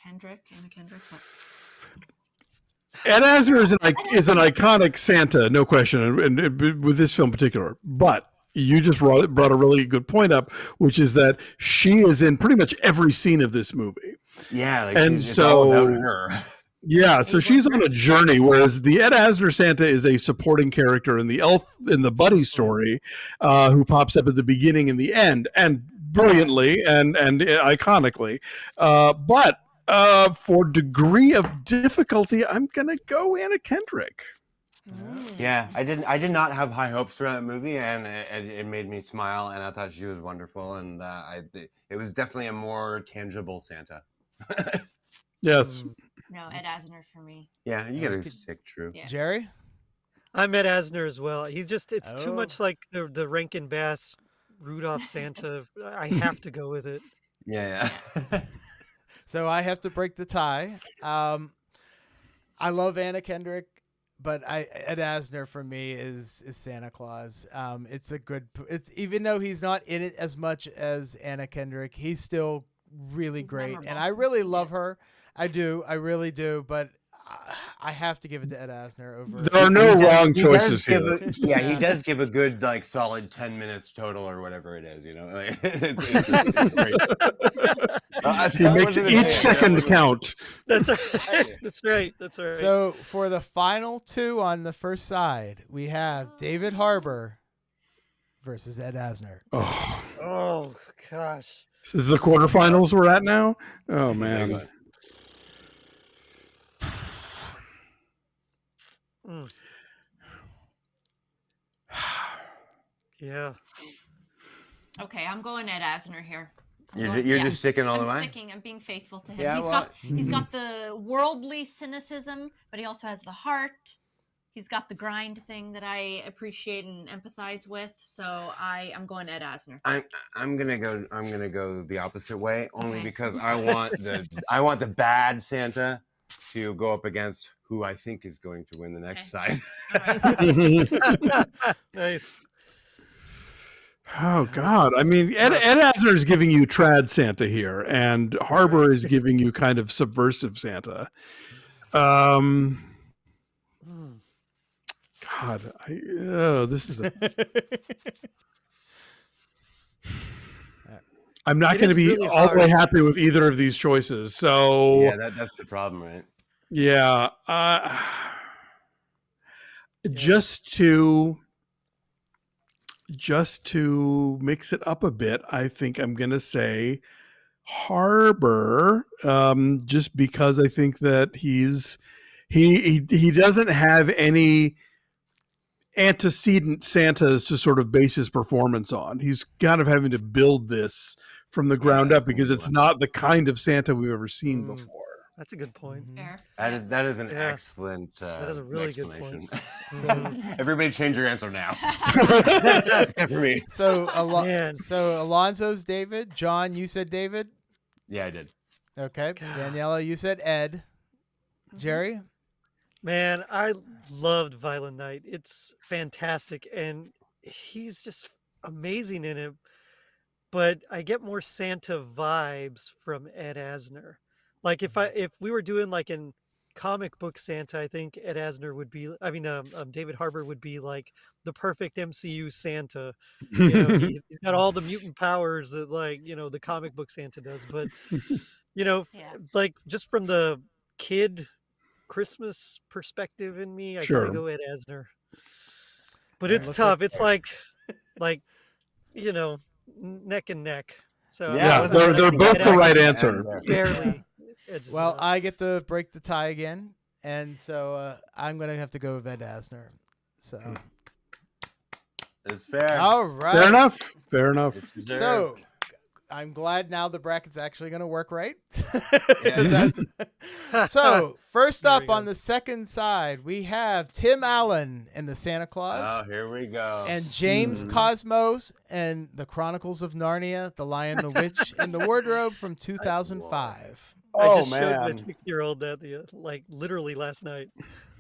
Anna Kendrick. But Ed Asner is an iconic Santa, no question, and with this film in particular. But you just brought a really good point up, which is that she is in pretty much every scene of this movie. Yeah, like And it's all so- about her. Yeah, so she's on a journey, whereas the Ed Asner Santa is a supporting character in the Buddy story, who pops up at the beginning and the end, and brilliantly and iconically. But for degree of difficulty, I'm gonna go Anna Kendrick. Yeah, I did not have high hopes for that movie, and it made me smile, and I thought she was wonderful, and it was definitely a more tangible Santa. Yes. no, Ed Asner for me. Yeah, you gotta stick true. Yeah. Gerry? I'm Ed Asner as well. It's too Oh. much like the Rankin Bass Rudolph Santa. I have to go with it. Yeah. So I have to break the tie. I love Anna Kendrick, but Ed Asner for me is Santa Claus. It's a good. It's even though he's not in it as much as Anna Kendrick, he's still really He's great, memorable. and I really love her. I do, I really do, but I have to give it to Ed Asner over. There are no He does- wrong he does choices give here. he does give a good like solid 10 minutes total or whatever it is. Like, it's great. He makes each second count. That's right. That's right. That's right. So for the final two on the first side, we have David Harbour versus Ed Asner. Oh, Oh gosh. this is the quarterfinals we're at now. Oh man. Mm. Yeah. Okay, I'm going Ed Asner here. You're just sticking all the way? I'm sticking. I'm being faithful to him. Yeah, He's got the worldly cynicism, but he also has the heart. He's got the grind thing that I appreciate and empathize with. So I'm going Ed Asner. I'm gonna go the opposite way, only Okay. because I want the bad Santa to go up against who I think is going to win the next side. All right. Nice. Oh God! I mean, Ed Asner is giving you trad Santa here, and Harbour is giving you kind of subversive Santa. God, this is. I'm not going to be really all the way hard. happy with either of these choices. So Yeah, that's the problem, right? yeah, just to mix it up a bit, I think I'm going to say Harbour, just because I think that he doesn't have any antecedent Santas to sort of base his performance on. He's kind of having to build this from the ground up because it's not the kind of Santa we've ever seen before. That's a good point. Fair. That is an Yeah. excellent That is a really good explanation. point. Everybody change your answer now. Except for me. So Man. so Alonso's David. John, you said David. Yeah, I did. Okay. God. Daniela, you said Ed. Gerry. Man, I loved Violent Night. It's fantastic, and he's just amazing in it. But I get more Santa vibes from Ed Asner. Like if we were doing like in comic book Santa, I think Ed Asner would be. I mean, David Harbour would be like the perfect MCU Santa. You know, he's got all the mutant powers that the comic book Santa does. But Yeah. like just from the kid Christmas perspective in me, I Sure. gotta go Ed Asner. But Alright, it's looks tough. like- It's like neck and neck. So Yeah, they're both the right answer. barely. Well, I get to break the tie again, and so I'm gonna have to go with Ed Asner. So It's fair. all right. Fair enough. Fair enough. It's deserved. So I'm glad now the bracket's actually going to work right. Yeah. So first There up we go. on the second side, we have Tim Allen and the Santa Claus, Oh, here we go. and James Cosmos and the Chronicles of Narnia, The Lion, the Witch, and the Wardrobe from 2005. I Oh, just showed my man. 6-year-old that literally last night.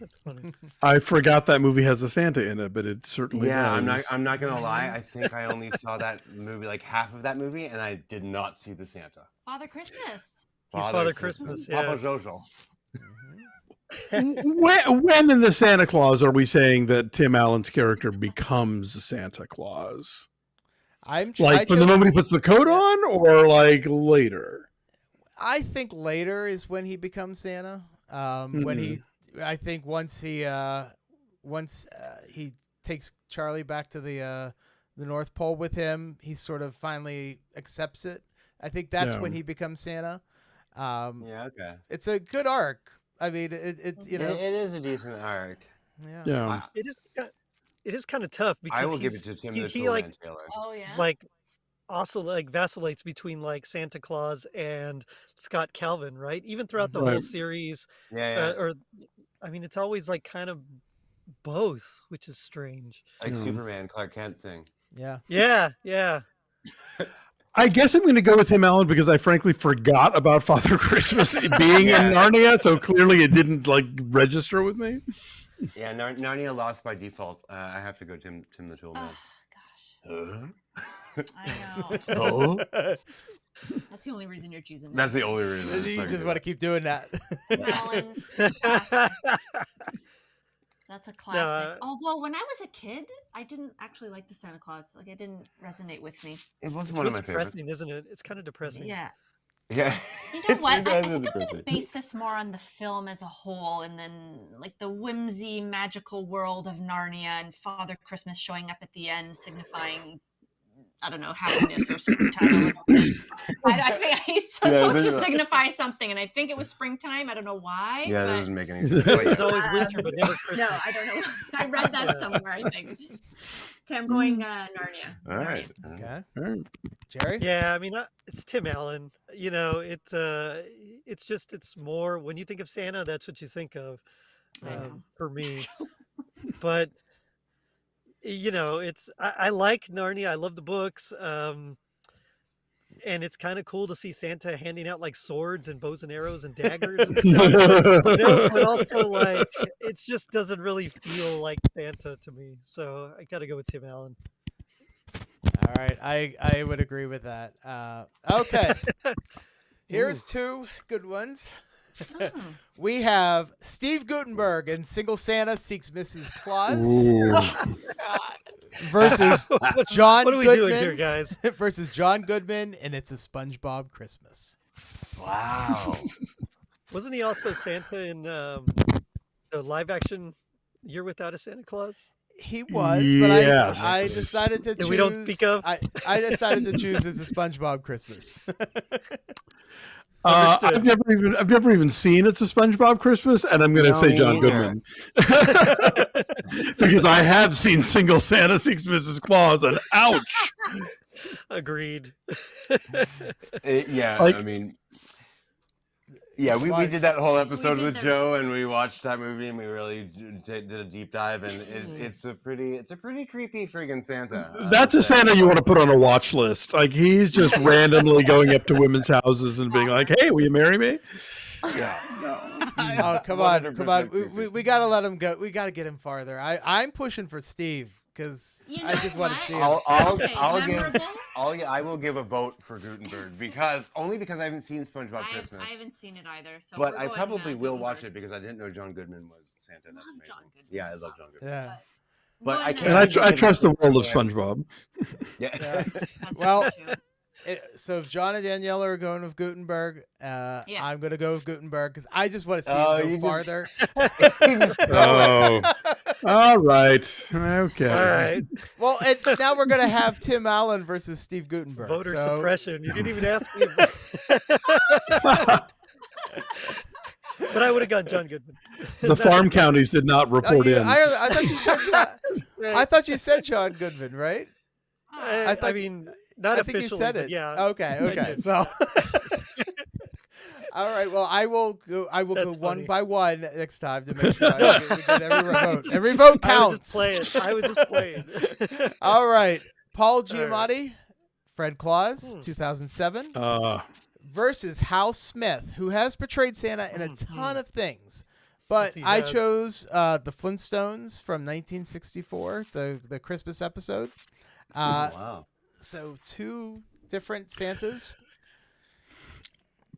That's funny. I forgot that movie has a Santa in it, but it certainly Yeah, does. I'm not gonna lie. I think I only saw that movie, like half of that movie, and I did not see the Santa. Father Christmas. He's Father Christmas, Papa yeah. Jojo. When in the Santa Claus are we saying that Tim Allen's character becomes Santa Claus? I Like from the chose- moment he puts the coat on, or like later? I think later is when he becomes Santa. When he, I think once he takes Charlie back to the North Pole with him, he sort of finally accepts it. I think that's when he becomes Santa. Yeah, okay. It's a good arc. I mean, it It is a decent arc. yeah. Yeah. It is kind of tough because I will give it to Tim the he, Toolman Taylor. Oh yeah. like also like vacillates between like Santa Claus and Scott Calvin, right? Even throughout the whole Right. series, Yeah, yeah. or I mean, it's always like kind of both, which is strange. Like Superman, Clark Kent thing. Yeah. Yeah. I guess I'm going to go with Tim Allen because I frankly forgot about Father Christmas being in Narnia, so clearly it didn't like register with me. Yeah, Narnia lost by default. I have to go Tim the Toolman. Oh gosh. I know. Oh, That's the only reason you're choosing. that's the only reason. You just want to keep doing that. Alan, classic. That's a classic. Although when I was a kid, I didn't actually like the Santa Claus. Like, it didn't resonate with me. It was It's one of my depressing, favorites. isn't it? It's kind of depressing. Yeah. Yeah. You know what? You I guys are think I'm going to depressing. base this more on the film as a whole, and then like the whimsy, magical world of Narnia and Father Christmas showing up at the end, signifying, I don't know, happiness or springtime. I think he's supposed to signify something, and I think it was springtime. I don't know why. Yeah, that but... doesn't make any sense. It's always winter, but never Christmas. No, I don't know. I read that somewhere, I think. Okay, I'm going Narnia. All right. Okay. All right. Jerry? Yeah, I mean, it's Tim Allen. You know, it's more when you think of Santa, that's what you think of. I know. For me, but you know, I like Narnia. I love the books, and it's kind of cool to see Santa handing out like swords and bows and arrows and daggers, and stuff, you know, but also like it just doesn't really feel like Santa to me. So I got to go with Tim Allen. All right. I would agree with that. Okay. Here's two good ones. We have Steve Guttenberg in Single Santa Seeks Mrs. Claus versus John What are we Goodman doing here, guys? versus John Goodman and It's a SpongeBob Christmas. Wow. Wasn't he also Santa in the live action Year Without a Santa Claus? He was, but Yes. I decided to choose. We don't speak of? I decided to choose It's a SpongeBob Christmas. I've never even seen It's a SpongeBob Christmas, and I'm going to say John Goodman because I have seen Single Santa Seeks Mrs. Claus, and ouch. Agreed. Yeah, Like- I mean, yeah, we did that whole episode with Joe, and we watched that movie, and we really did a deep dive, and it's a pretty creepy friggin' Santa. That's a Santa you want to put on a watch list. Like, he's just randomly going up to women's houses and being like, "Hey, will you marry me?" Yeah. Oh, come on. 100% creepy. We got to let him go. We got to get him farther. I'm pushing for Steve because I just want to see him. I will give a vote for Gutenberg because I haven't seen SpongeBob Christmas. I haven't seen it either. So But we're I going, probably will Gutenberg. watch it because I didn't know John Goodman was Santa. That's Love amazing. John Goodman. Yeah, I love John Goodman. Yeah. But I One can't- And I trust the world of SpongeBob. Yeah. That's Well, true. So if John and Daniela are going with Gutenberg, I'm going to go with Gutenberg because I just want to see him go farther. Oh, all right. Okay. All right. Well, and now we're going to have Tim Allen versus Steve Gutenberg. Voter so... suppression. You didn't even ask me. But I would have gone John Goodman. The farm counties did not report in. I thought you said I thought you said John Goodman, right? I mean, not I think officially. you said but it. Yeah. Okay. Well. All right. Well, I will go. That's Go one funny. by one next time to make sure we get every vote. Every vote counts. I was just playing. All right. Paul Giamatti, Fred Claus, 2007, versus Hal Smith, who has portrayed Santa in a ton of things. But Yes, he I has. chose the Flintstones from 1964, the Christmas episode. Wow. So two different Santas.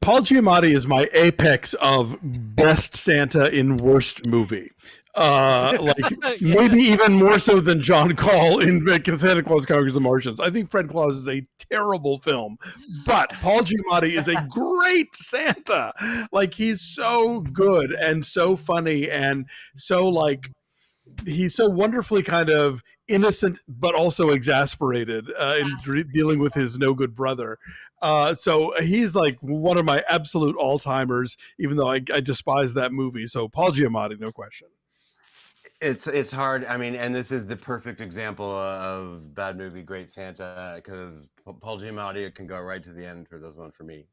Paul Giamatti is my apex of best Santa in worst movie. Maybe even more so than John Call in Santa Claus Conquers the Martians. I think Fred Claus is a terrible film, but Paul Giamatti is a great Santa. Like, he's so good and so funny and so he's so wonderfully kind of innocent, but also exasperated in dealing with his no good brother. So he's like one of my absolute all-timers, even though I despise that movie. So Paul Giamatti, no question. It's hard. I mean, and this is the perfect example of bad movie, great Santa, because Paul Giamatti can go right to the end for this one for me.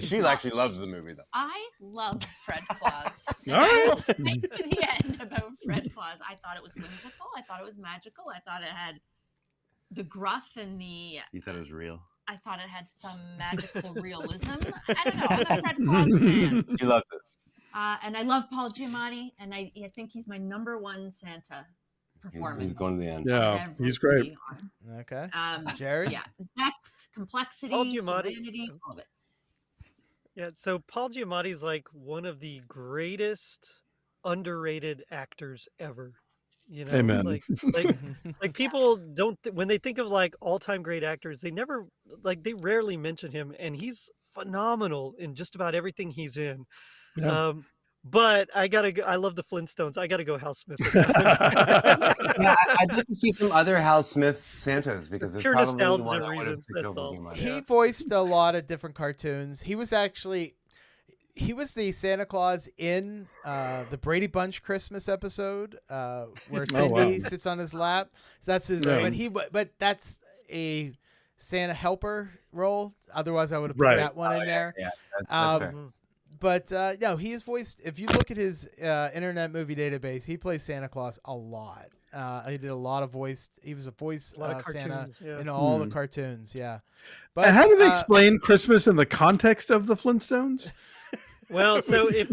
She actually loves the movie, though. I love Fred Claus. All right. I will stay to the end about Fred Claus. I thought it was whimsical. I thought it was magical. I thought it had the gruff and the. You thought it was real. I thought it had some magical realism. I don't know. I'm a Fred Claus fan. You love this. And I love Paul Giamatti, and I think he's my number one Santa performance. He's going to the end. Yeah, he's great. Okay. Gerry? Yeah. Depth, complexity, Paul Giamatti. humanity, all of it. Yeah, so Paul Giamatti's like one of the greatest underrated actors ever. You know, Amen. like people don't when they think of like all-time great actors, they rarely mention him, and he's phenomenal in just about everything he's in. Yeah. But I love the Flintstones. I gotta go Hal Smith. Yeah, I'd like to see some other Hal Smith Santas because there's Pure probably nostalgia one I would have reasons, picked that's over all. Giamatti. He voiced a lot of different cartoons. He was the Santa Claus in the Brady Bunch Christmas episode where Cindy sits on his lap. That's his. Right. But that's a Santa helper role. Otherwise, I would have put that one in there. Yeah, that's fair. But no, he is voiced. If you look at his Internet Movie Database, he plays Santa Claus a lot. He did a lot of voice. He was a voice Santa in all the cartoons. Yeah. But and how do they explain Christmas in the context of the Flintstones? Well, so if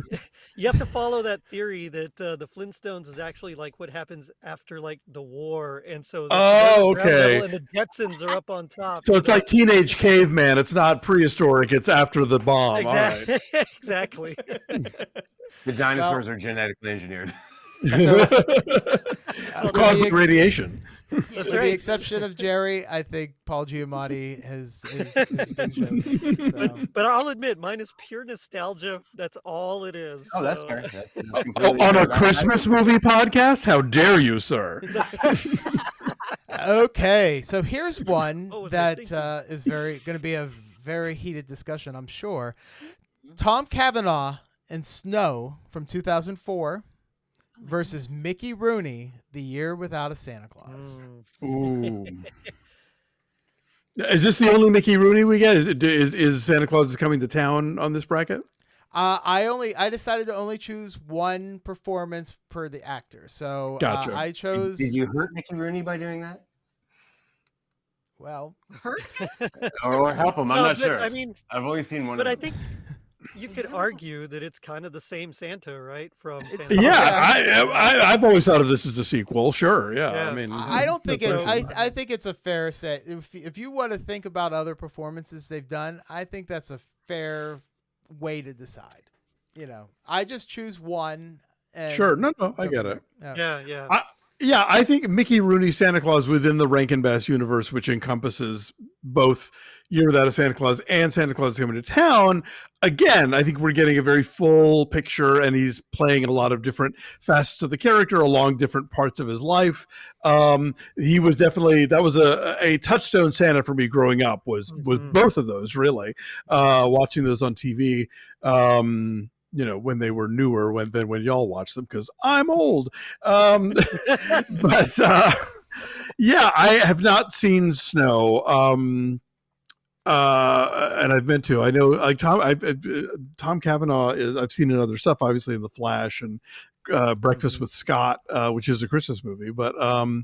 you have to follow that theory that the Flintstones is actually like what happens after like the war, and so okay, and the Jetsons are up on top. So it's like Teenage Caveman. It's not prehistoric. It's after the bomb. Exactly. All right. Exactly. The dinosaurs are genetically engineered. Cosmic radiation. With the exception of Gerry, I think Paul Giamatti has been chosen. So. But I'll admit, mine is pure nostalgia. That's all it is. Oh, that's so. fair. On a Christmas movie podcast? How dare you, sir? Okay, so here's one that is going to be a very heated discussion, I'm sure. Tom Cavanaugh and Snow from 2004 versus Mickey Rooney, The Year Without a Santa Claus. Ooh. Is this the only Mickey Rooney we get? Is Santa Claus is Coming to Town on this bracket? I decided to only choose one performance per the actor. So gotcha. I chose. Did you hurt Mickey Rooney by doing that? Well, hurt or help him? I'm not sure. I mean, I've only seen one. But of I them. think you could argue that it's kind of the same Santa, right? From It's- Santa I've always thought of this as a sequel. Sure, yeah. I mean, I don't think no it. problem. I think it's a fair set. If you want to think about other performances they've done, I think that's a fair way to decide. You know, I just choose one. And sure, no, I get it. Yeah. I think Mickey Rooney Santa Claus within the Rankin Bass universe, which encompasses both Year Without a Santa Claus and Santa Claus Coming to Town. Again, I think we're getting a very full picture, and he's playing a lot of different facets of the character along different parts of his life. He was definitely, that was a touchstone Santa for me growing up, was both of those, really. Watching those on TV. You know, when they were newer, when y'all watched them, because I'm old. But yeah, I have not seen Snow. And I've been to. I know, like Tom Cavanaugh. I've seen in other stuff, obviously in The Flash and Breakfast with Scott, which is a Christmas movie. But I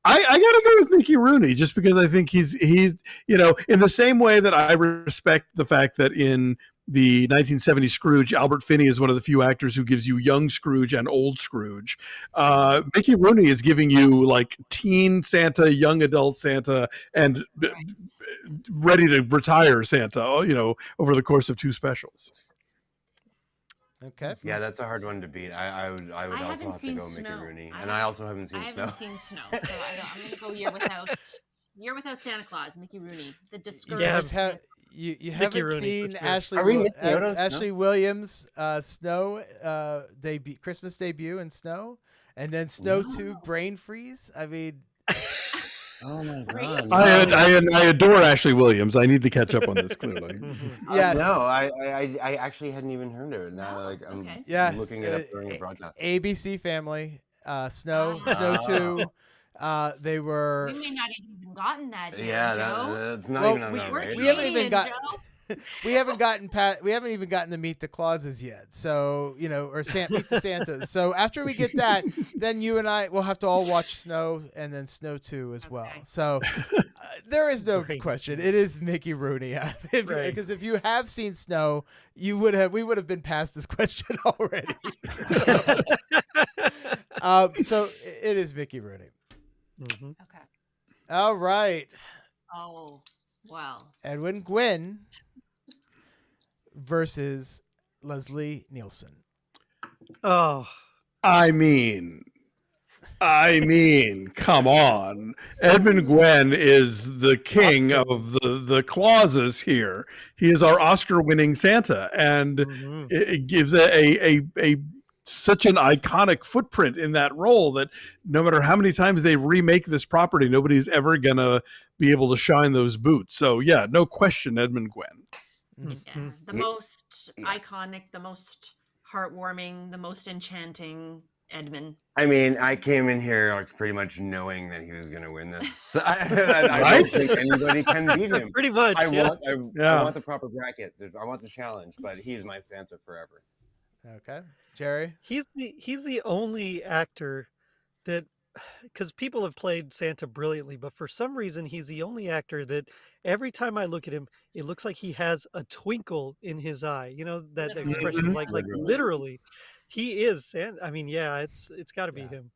gotta go with Mickey Rooney just because I think he's you know, in the same way that I respect the fact that in the 1970 Scrooge, Albert Finney is one of the few actors who gives you young Scrooge and old Scrooge. Mickey Rooney is giving you like teen Santa, young adult Santa, and ready to retire Santa, you know, over the course of two specials. Okay. Yeah, that's a hard one to beat. I would also have to go Mickey Rooney, and I also haven't seen Snow. I haven't seen Snow, so I'm going to go Year Without Santa Claus, Mickey Rooney, the discouraged. Yeah, you haven't Rooney, seen for sure. Ashley Williams Snow Christmas debut in Snow, and then Snow 2 Brain Freeze. I mean, oh my god! I adore Ashley Williams. I need to catch up on this clearly. Yes. No, I actually hadn't even heard of it. Now, like I'm looking it up during the broadcast. ABC Family, Snow 2. They were. We may not have even gotten that yet, Yeah, Joe. that's not even on we, that radar. We haven't even got. we haven't even gotten to meet the Clauses yet. So, you know, or meet the Santas. So after we get that, then you and I will have to all watch Snow and then Snow 2 as well. So there is no question. It is Mickey Rooney. Because if you have seen Snow, we would have been past this question already. So it is Mickey Rooney. Mm-hmm. Okay. All right. Oh, well. Edwin Gwynn versus Leslie Nielsen. Oh, I mean, come on. Edmund Gwenn is the king of the clauses here. He is our Oscar-winning Santa, and it gives a such an iconic footprint in that role that no matter how many times they remake this property, nobody's ever gonna be able to shine those boots. So yeah, no question, Edmund Gwenn. Yeah, the most iconic, the most heartwarming, the most enchanting Edmund. I mean, I came in here like pretty much knowing that he was going to win this. So I don't think anybody can beat him. Pretty much. I want the proper bracket. I want the challenge, but he's my Santa forever. Okay, Gerry. He's the only actor that, because people have played Santa brilliantly, but for some reason he's the only actor that every time I look at him, it looks like he has a twinkle in his eye. You know, that expression, like literally, he is Santa. I mean, yeah, it's got to be him.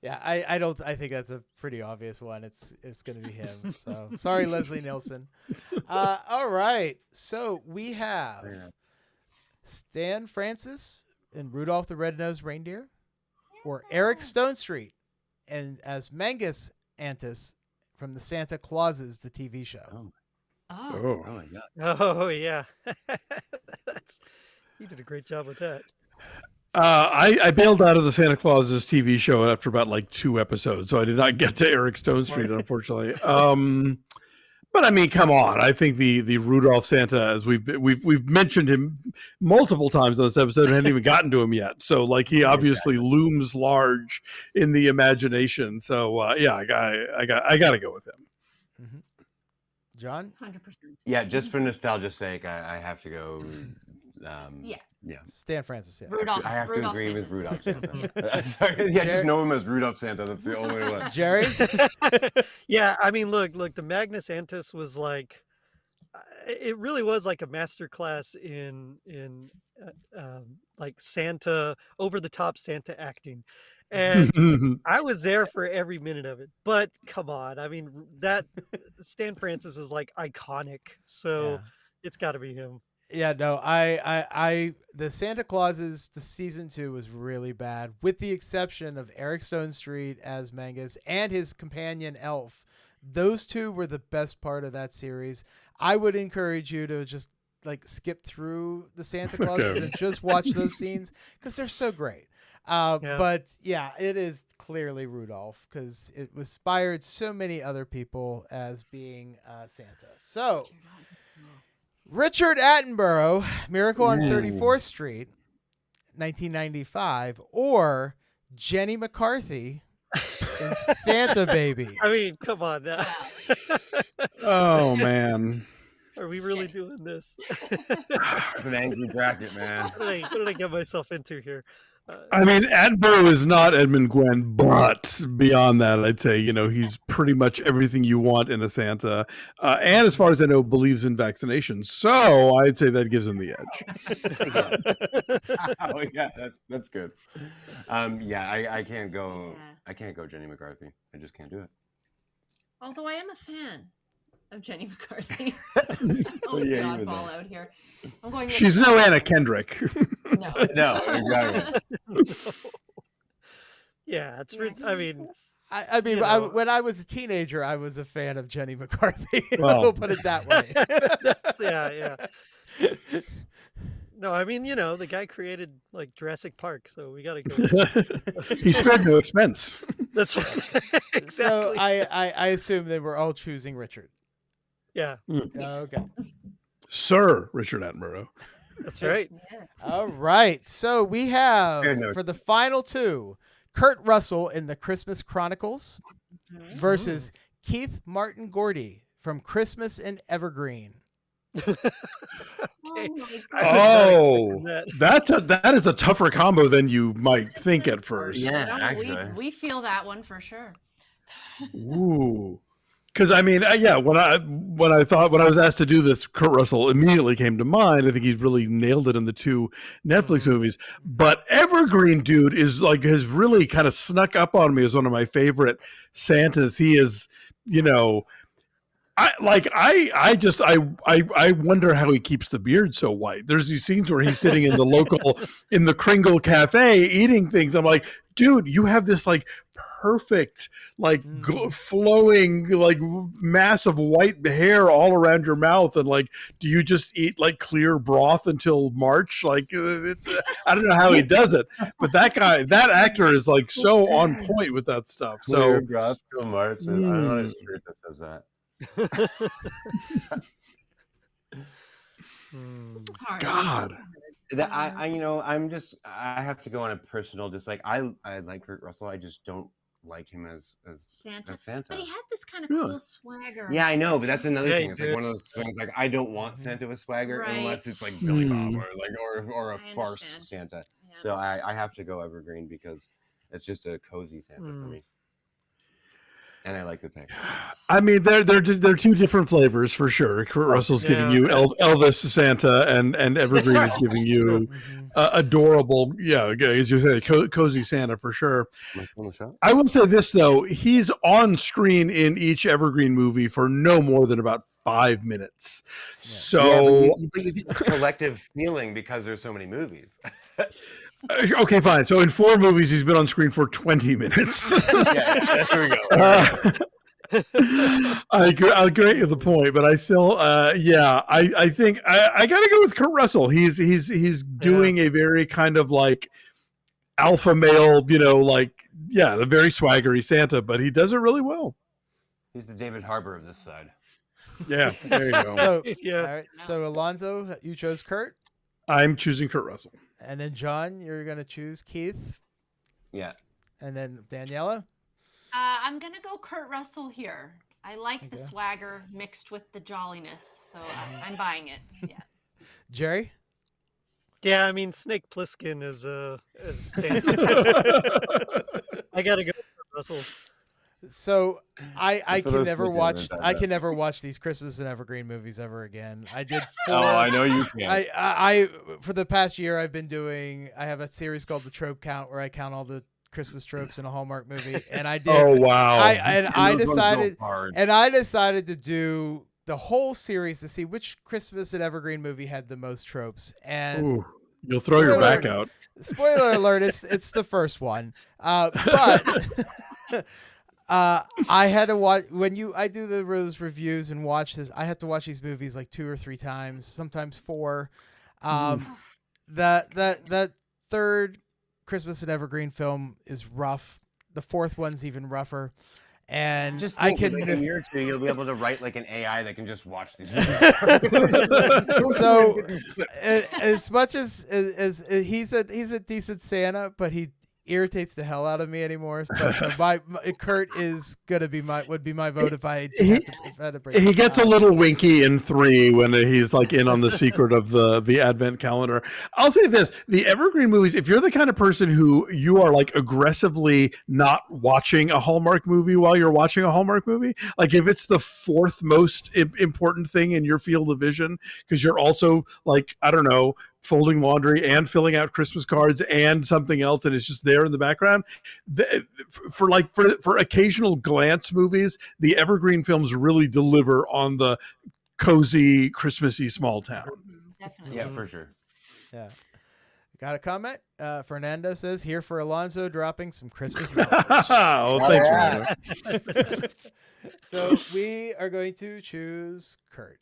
Yeah, I think that's a pretty obvious one. It's going to be him. So sorry, Leslie Nielsen. All right, so we have Stan Francis in Rudolph the Red-Nosed Reindeer, or Eric Stonestreet and as Mangus Antis from the Santa Clauses, the TV show. Oh my God. Oh yeah, he did a great job with that. I bailed out of the Santa Claus's TV show after about like 2 episodes, so I did not get to Eric Stonestreet, unfortunately. But I mean, come on! I think the Rudolph Santa, as we've mentioned him multiple times on this episode, and hadn't even gotten to him yet. So like he obviously looms large in the imagination. So yeah, I got to go with him. Mm-hmm. John? 100%. Yeah, just for nostalgia's sake, I have to go. Stan Francis. Yeah. Rudolph. I have to Rudolph agree with Santas. Rudolph Santa. Sorry, yeah, just know him as Rudolph Santa. That's the only one. Gerry? Yeah, I mean, look, the Magnus Antis was like, it really was like a master class in like Santa, over the top Santa acting. And I was there for every minute of it. But come on, I mean, that Stan Francis is like iconic. So it's got to be him. Yeah, no, I the Santa Clauses, the season 2 was really bad, with the exception of Eric Stonestreet as Mangus and his companion elf. Those two were the best part of that series. I would encourage you to just like skip through the Santa Clauses and just watch those scenes because they're so great. But yeah, it is clearly Rudolph because it inspired so many other people as being Santa. So. Richard Attenborough, Miracle on 34th Street, 1995, or Jenny McCarthy in Santa Baby. I mean, come on now. Oh, man. Are we really doing this? It's an angry bracket, man. What did I get myself into here? I mean, Attenborough is not Edmund Gwenn, but beyond that, I'd say, you know, he's pretty much everything you want in a Santa. And as far as I know, believes in vaccinations. So I'd say that gives him the edge. Oh, yeah, that's good. I can't go. I can't go Jenny McCarthy. I just can't do it. Although I am a fan of Jenny McCarthy. Oddball out here. I'm going. She's no Anna Kendrick. No, exactly. Yeah, it's. I mean, when I was a teenager, I was a fan of Jenny McCarthy. We'll put it that way. Yeah. No, I mean, you know, the guy created like Jurassic Park, so we got to go. He spared no expense. That's exactly. So I assume they were all choosing Richard. Yeah. Okay. Sir Richard Attenborough. That's right. Yeah. All right. So we have for the final 2, Kurt Russell in The Christmas Chronicles versus Keith Martin Gordy from Christmas in Evergreen. Okay. Oh my I God. was not Oh, expecting that is a tougher combo than you might think at first. Yeah, No, actually. we feel that one for sure. Ooh. Because I mean, yeah, when I was asked to do this, Kurt Russell immediately came to mind. I think he's really nailed it in the two Netflix movies. But Evergreen Dude is like has really kind of snuck up on me as one of my favorite Santas. He is, you know, I wonder how he keeps the beard so white. There's these scenes where he's sitting in the Kringle Cafe eating things. I'm like, dude, you have this like perfect, like flowing, like mass of white hair all around your mouth, and like, do you just eat like clear broth until March? Like, I don't know how he does it, but that actor is like so on point with that stuff. Clear So, broth till March. I don't know a shirt that says that. This is hard. God. That I have to go on a personal dislike. I like Kurt Russell. I just don't like him as Santa. Santa. But he had this kind of Yeah. cool swagger. Yeah, I know, but that's another Yeah, thing. he It's like did. one of those things. Like I don't want Santa with swagger unless it's like Right. Billy Bob or a I farce understand. Santa. Yeah. So I have to go Evergreen because it's just a cozy Santa for me. And I like the pick. I mean, they're two different flavors for sure. Kurt Russell's giving you Elvis Santa, and Evergreen is giving you adorable, as you say, cozy Santa for sure. I will say this though: he's on screen in each Evergreen movie for no more than about 5 minutes. Yeah. So, but you get this collective feeling because there's so many movies. Okay, fine. So in 4 movies, he's been on screen for 20 minutes. Yeah, there we go. I grant you the point, but I still, I think I got to go with Kurt Russell. He's doing a very kind of like alpha male, the very swaggery Santa, but he does it really well. He's the David Harbour of this side. Yeah, there you go. So, all right. So Alonso, you chose Kurt. I'm choosing Kurt Russell. And then John, you're going to choose Keith. Yeah. And then Daniela? I'm going to go Kurt Russell here. I like the swagger mixed with the jolliness, so I'm buying it. Yeah. Gerry? Yeah, I mean, Snake Plissken is I got to go Kurt Russell. So I can never watch these Christmas and Evergreen movies ever again. I did 4. Oh, I know you can. I for the past year I have a series called The Trope Count where I count all the Christmas tropes in a Hallmark movie, and I did. Oh wow! I decided to do the whole series to see which Christmas and Evergreen movie had the most tropes. And ooh, you'll throw your back out. Spoiler alert! It's the first one, but. I had to watch I do those reviews and watch this. I have to watch these movies like 2 or 3 times, sometimes 4. That third Christmas and Evergreen film is rough. The fourth one's even rougher. And just I can like a year or 2, you'll be able to write like an AI that can just watch these movies. So as much as he's a decent Santa, but he irritates the hell out of me anymore. But so Kurt is gonna be would be my vote if I had to bring. He gets a little winky in 3 when he's like in on the secret of the Advent calendar. I'll say this: the Evergreen movies. If you're the kind of person who you are like aggressively not watching a Hallmark movie while you're watching a Hallmark movie, like if it's the 4th most important thing in your field of vision, because you're also like I don't know. Folding laundry and filling out Christmas cards and something else, and it's just there in the background. For occasional glance movies, the Evergreen films really deliver on the cozy, Christmassy small town. Definitely. Yeah, for sure. Yeah. Got a comment? Fernando says, here for Alonso dropping some Christmas knowledge. Oh, thanks, Fernando. So we are going to choose Kurt.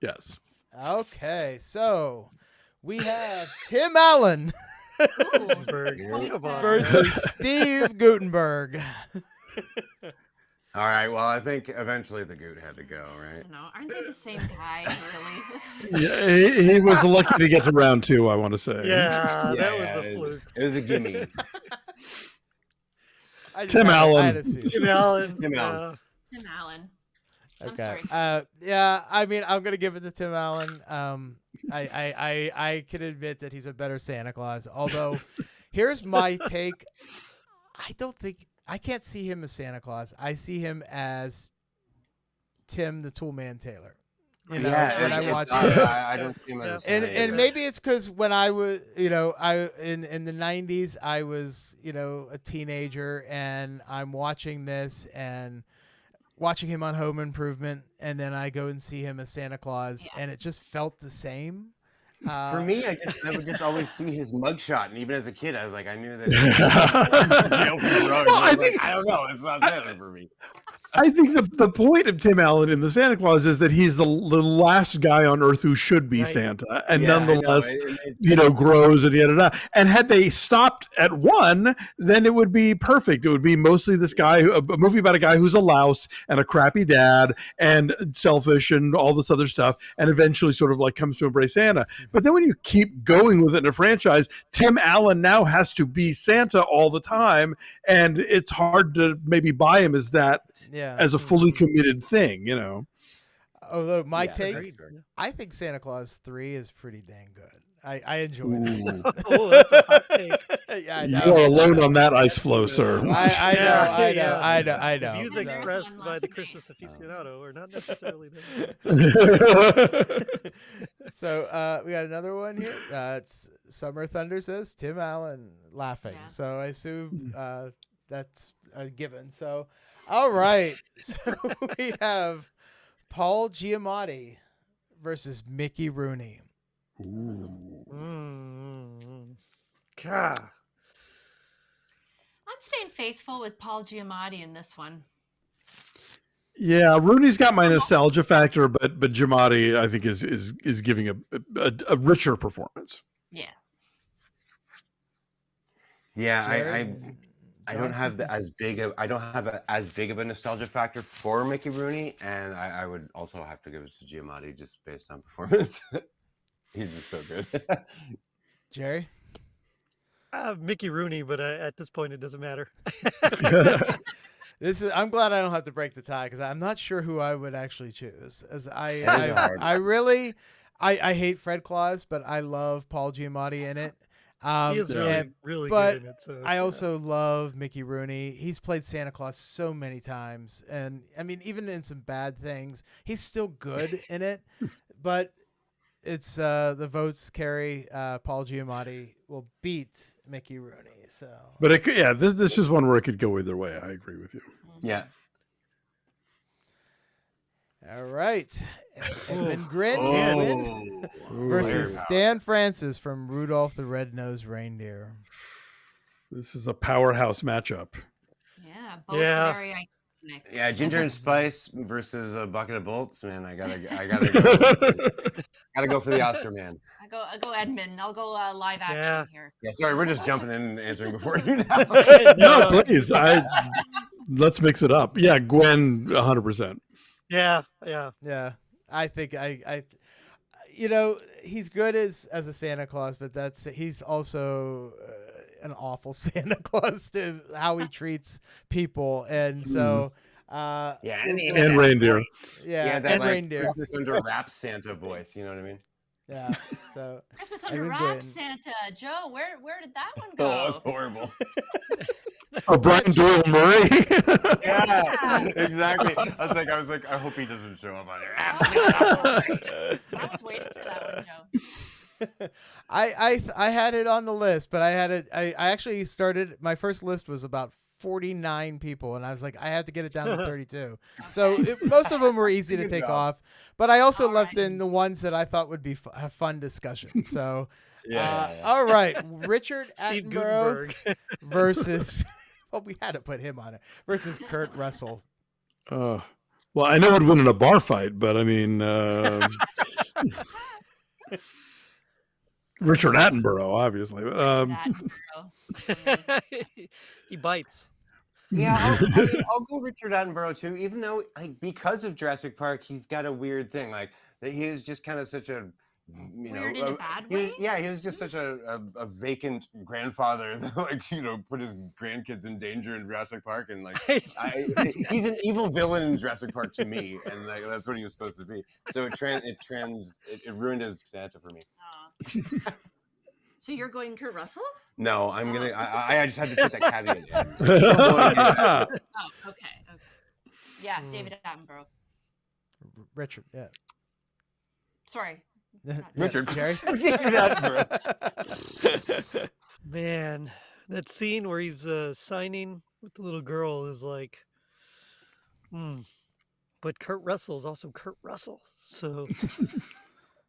Yes. Okay, so we have Tim Allen versus Steve Guttenberg. All right. Well, I think eventually the Goot had to go, right? No, aren't they the same guy, really? Yeah, he was lucky to get to round 2, I want to say. Yeah, that was a fluke. It was a gimme. Tim Allen. Tim Allen. Tim Allen. Tim Allen. I'm sorry. Yeah, I mean, I'm gonna give it to Tim Allen. I can admit that he's a better Santa Claus. Although, here's my take. I can't see him as Santa Claus. I see him as Tim the Toolman Taylor. You know, when I watch it. I don't see him as a Santa And either. maybe it's because when I was, you know, in the 90s, I was, you know, a teenager, and I'm watching this and watching him on Home Improvement, and then I go and see him as Santa Claus, and it just felt the same. For me, I would just always see his mugshot, and even as a kid, I was like, I knew that. I don't know. It's not Santa for me. I think the point of Tim Allen in the Santa Claus is that he's the last guy on Earth who should be Santa, and nonetheless, grows and yada. And had they stopped at one, then it would be perfect. It would be mostly this guy, a movie about a guy who's a louse and a crappy dad and selfish and all this other stuff, and eventually sort of like comes to embrace Santa. But then when you keep going with it in a franchise, Tim Allen now has to be Santa all the time, and it's hard to maybe buy him as that. Yeah. As a fully committed thing, you know. Although my take, I think Santa Claus 3 is pretty dang good. I enjoy it. Oh, that's a hot take. Yeah, I You know. are alone on that ice flow, sir. I know. Views expressed by the Christmas aficionado are not necessarily there. So we got another one here. It's Summer Thunder says Tim Allen laughing. Yeah. So I assume that's a given. So. All right, so we have Paul Giamatti versus Mickey Rooney. God. I'm staying faithful with Paul Giamatti in this one. Yeah, Rooney's got my nostalgia factor, but Giamatti I think is giving a richer performance. Yeah. Yeah, I don't have as big of a nostalgia factor for Mickey Rooney, and I would also have to give it to Giamatti just based on performance. He's just so good. Jerry? Mickey Rooney, but at this point it doesn't matter. I'm glad I don't have to break the tie because I'm not sure who I would actually choose. As I hate Fred Claus, but I love Paul Giamatti in it. He is really good in it. So, I also love Mickey Rooney. He's played Santa Claus so many times. And, I mean, even in some bad things, he's still good in it. But it's the votes carry Paul Giamatti will beat Mickey Rooney. So, but this is one where it could go either way. I agree with you. Yeah. All right. Edmund Grin versus Stan Francis from Rudolph the Red-Nosed Reindeer. This is a powerhouse matchup. Yeah, both very iconic. Yeah, Ginger and Spice versus a bucket of bolts. Man, I gotta go for the Oscar man. I go Edmund. I'll go live action here. Yeah, sorry, we're just jumping in and answering before you now. No, please. Let's mix it up. Yeah, Gwen, 100%. Yeah. I think he's good as a Santa Claus, but he's also an awful Santa Claus to how he treats people, and so and reindeer. And reindeer. Christmas under wraps Santa voice. You know what I mean? Yeah. So Christmas under wraps Santa. Joe, where did that one go? Oh, that's horrible. Oh, Brian Doyle Murray. Yeah, exactly. I was like, I hope he doesn't show up on here. I was waiting for that one, Joe. I had it on the list, but I actually started. My first list was about 49 people, and I was like, I had to get it down to 32. So most of them were easy to take off, but I also left in the ones that I thought would be a fun discussion. So, all right, Richard Attenborough versus. Well, we had to put him on it versus Kurt Russell. Well, I know I'd win in a bar fight, but I mean, Richard Attenborough, obviously. He bites. Yeah, I'll go Richard Attenborough too. Even though, like, because of Jurassic Park, he's got a weird thing, like that he is just kind of such a Weird in a bad he was, way? yeah, he was just such a vacant grandfather that, like, put his grandkids in danger in Jurassic Park, and like he's an evil villain in Jurassic Park to me, and like that's what he was supposed to be. So it ruined his Santa for me. So you're going Kurt Russell? No, I'm gonna. I just had to put that caveat in. Oh, okay. Yeah, David Attenborough. Richard, yeah. Sorry. Richard. Gerry? Man, that scene where he's signing with the little girl is like, but Kurt Russell is also Kurt Russell. So,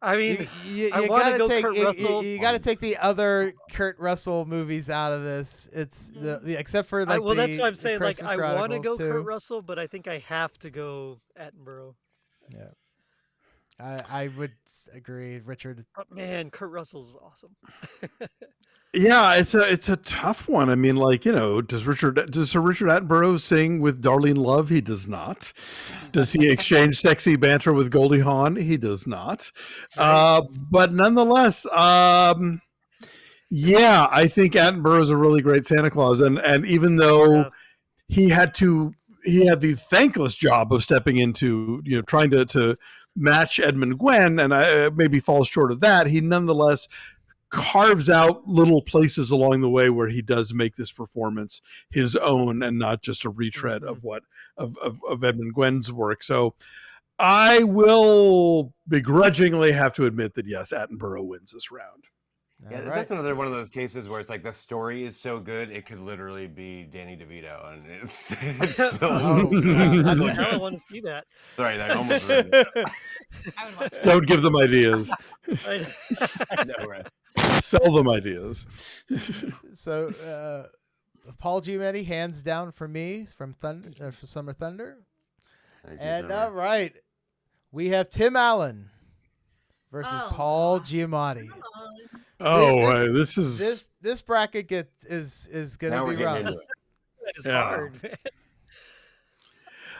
I mean, I want to go Kurt Russell. You got to take the other Kurt Russell movies out of this. It's except for like that's what I'm saying. Like, I want to go too. Kurt Russell, but I think I have to go Attenborough. Yeah. I would agree, Richard. But man, Kurt Russell's awesome. Yeah, it's a tough one. I mean, like, does Sir Richard Attenborough sing with Darlene Love? He does not. Does he exchange sexy banter with Goldie Hawn? He does not. But nonetheless, yeah, I think Attenborough is a really great Santa Claus, and even though he had the thankless job of stepping into, trying to match Edmund Gwenn, and maybe falls short of that, he nonetheless carves out little places along the way where he does make this performance his own and not just a retread of Edmund Gwenn's work. So I will begrudgingly have to admit that, yes, Attenborough wins this round. Yeah, that's another one of those cases where it's like the story is so good it could literally be Danny DeVito, and it's still. I want to see that. Sorry, that almost ruined it. I would watch it. Don't give them ideas. I know, right? Sell them ideas. So, Paul Giamatti, hands down for me from Summer Thunder. And all right, we have Tim Allen versus Paul Giamatti. This bracket is going to be rough. It's hard, man.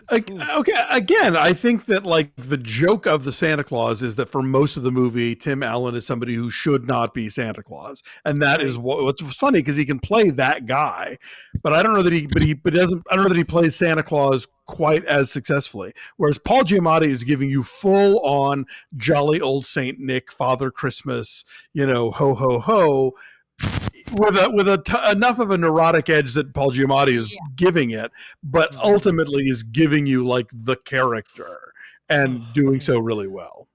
Okay, again, I think that like the joke of the Santa Claus is that for most of the movie, Tim Allen is somebody who should not be Santa Claus, and that is what's funny because he can play that guy, but I don't know that he doesn't. I don't know that he plays Santa Claus quite as successful. Whereas Paul Giamatti is giving you full on jolly old Saint Nick, Father Christmas, ho ho ho. With enough of a neurotic edge that Paul Giamatti is giving it, but ultimately is giving you like the character and doing so really well.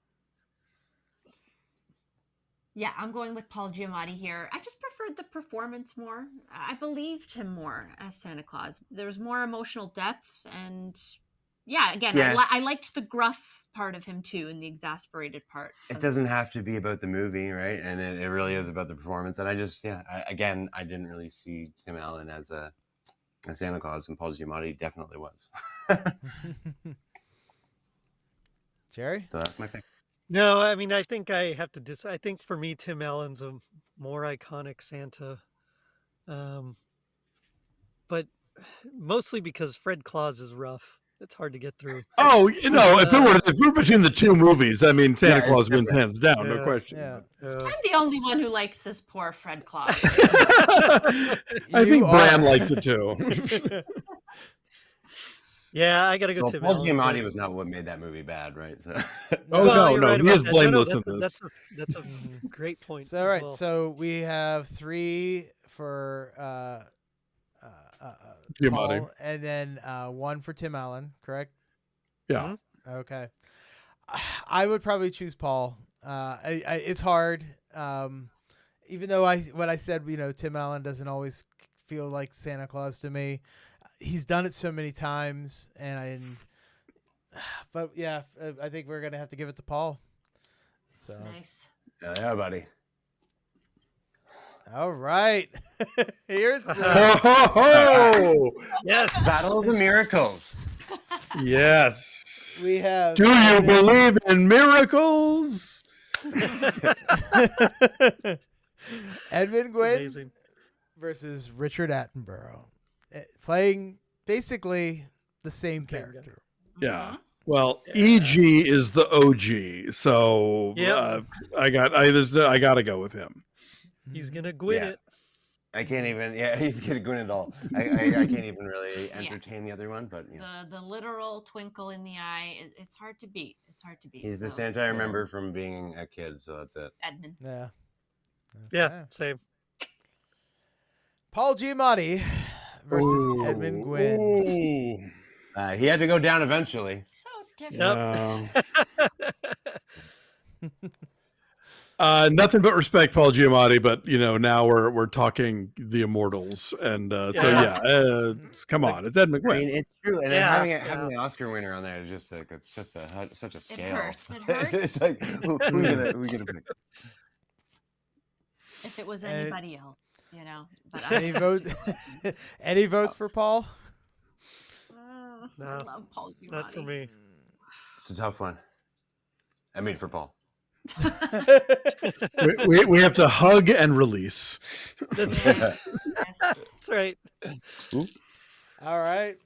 Yeah, I'm going with Paul Giamatti here. I just preferred the performance more. I believed him more as Santa Claus. There was more emotional depth, and I liked the gruff part of him too, and the exasperated part. It doesn't have to be about the movie, right? And it really is about the performance. And I just, I didn't really see Tim Allen as a Santa Claus, and Paul Giamatti definitely was. Gerry? So that's my pick. No, I mean, I think I have to I think for me, Tim Allen's a more iconic Santa. But mostly because Fred Claus is rough. It's hard to get through. Oh, if we're between the two movies, I mean, Santa Claus wins hands down, no question. Yeah. I'm the only one who likes this poor Fred Claus. I think Bram likes it too. Yeah, I got to go Tim Paul Allen. Giamatti was not what made that movie bad, right? So. No, right he is that. blameless in this. That's a great point. So, all right, so we have 3 for Giamatti. Paul, and then 1 for Tim Allen, correct? Yeah. Okay. I would probably choose Paul. It's hard. Even though what I said, Tim Allen doesn't always feel like Santa Claus to me. He's done it so many times, but yeah, I think we're gonna have to give it to Paul. So Nice. Yeah, buddy. All right, here's the yes, Battle of the Miracles. Yes. We have. Do you believe in miracles? Edmund Gwenn versus Richard Attenborough, playing basically the same character. Yeah. Well, EG is the OG, so Yep. I gotta go with him. He's gonna win it. I can't even. Yeah, he's gonna win it all. I can't even really entertain the other one, but the literal twinkle in the eye. It's hard to beat. It's hard to beat. He's the Santa I remember from being a kid, so that's it. Edmund. Yeah. Yeah, same. Paul Giamatti versus Edmund Gwynn. He had to go down eventually. So different. Nothing but respect, Paul Giamatti, but now we're talking the immortals, and come on, it's Edmund Gwynn. I mean, it's true, and having an Oscar winner on there is just like such a scale. It hurts. It hurts. It's like who gonna pick? If it was anybody else, But any votes for Paul? No, I love Paul Giamatti. not for me. It's a tough one. I mean, for Paul. we have to hug and release. Yes. That's right. All right.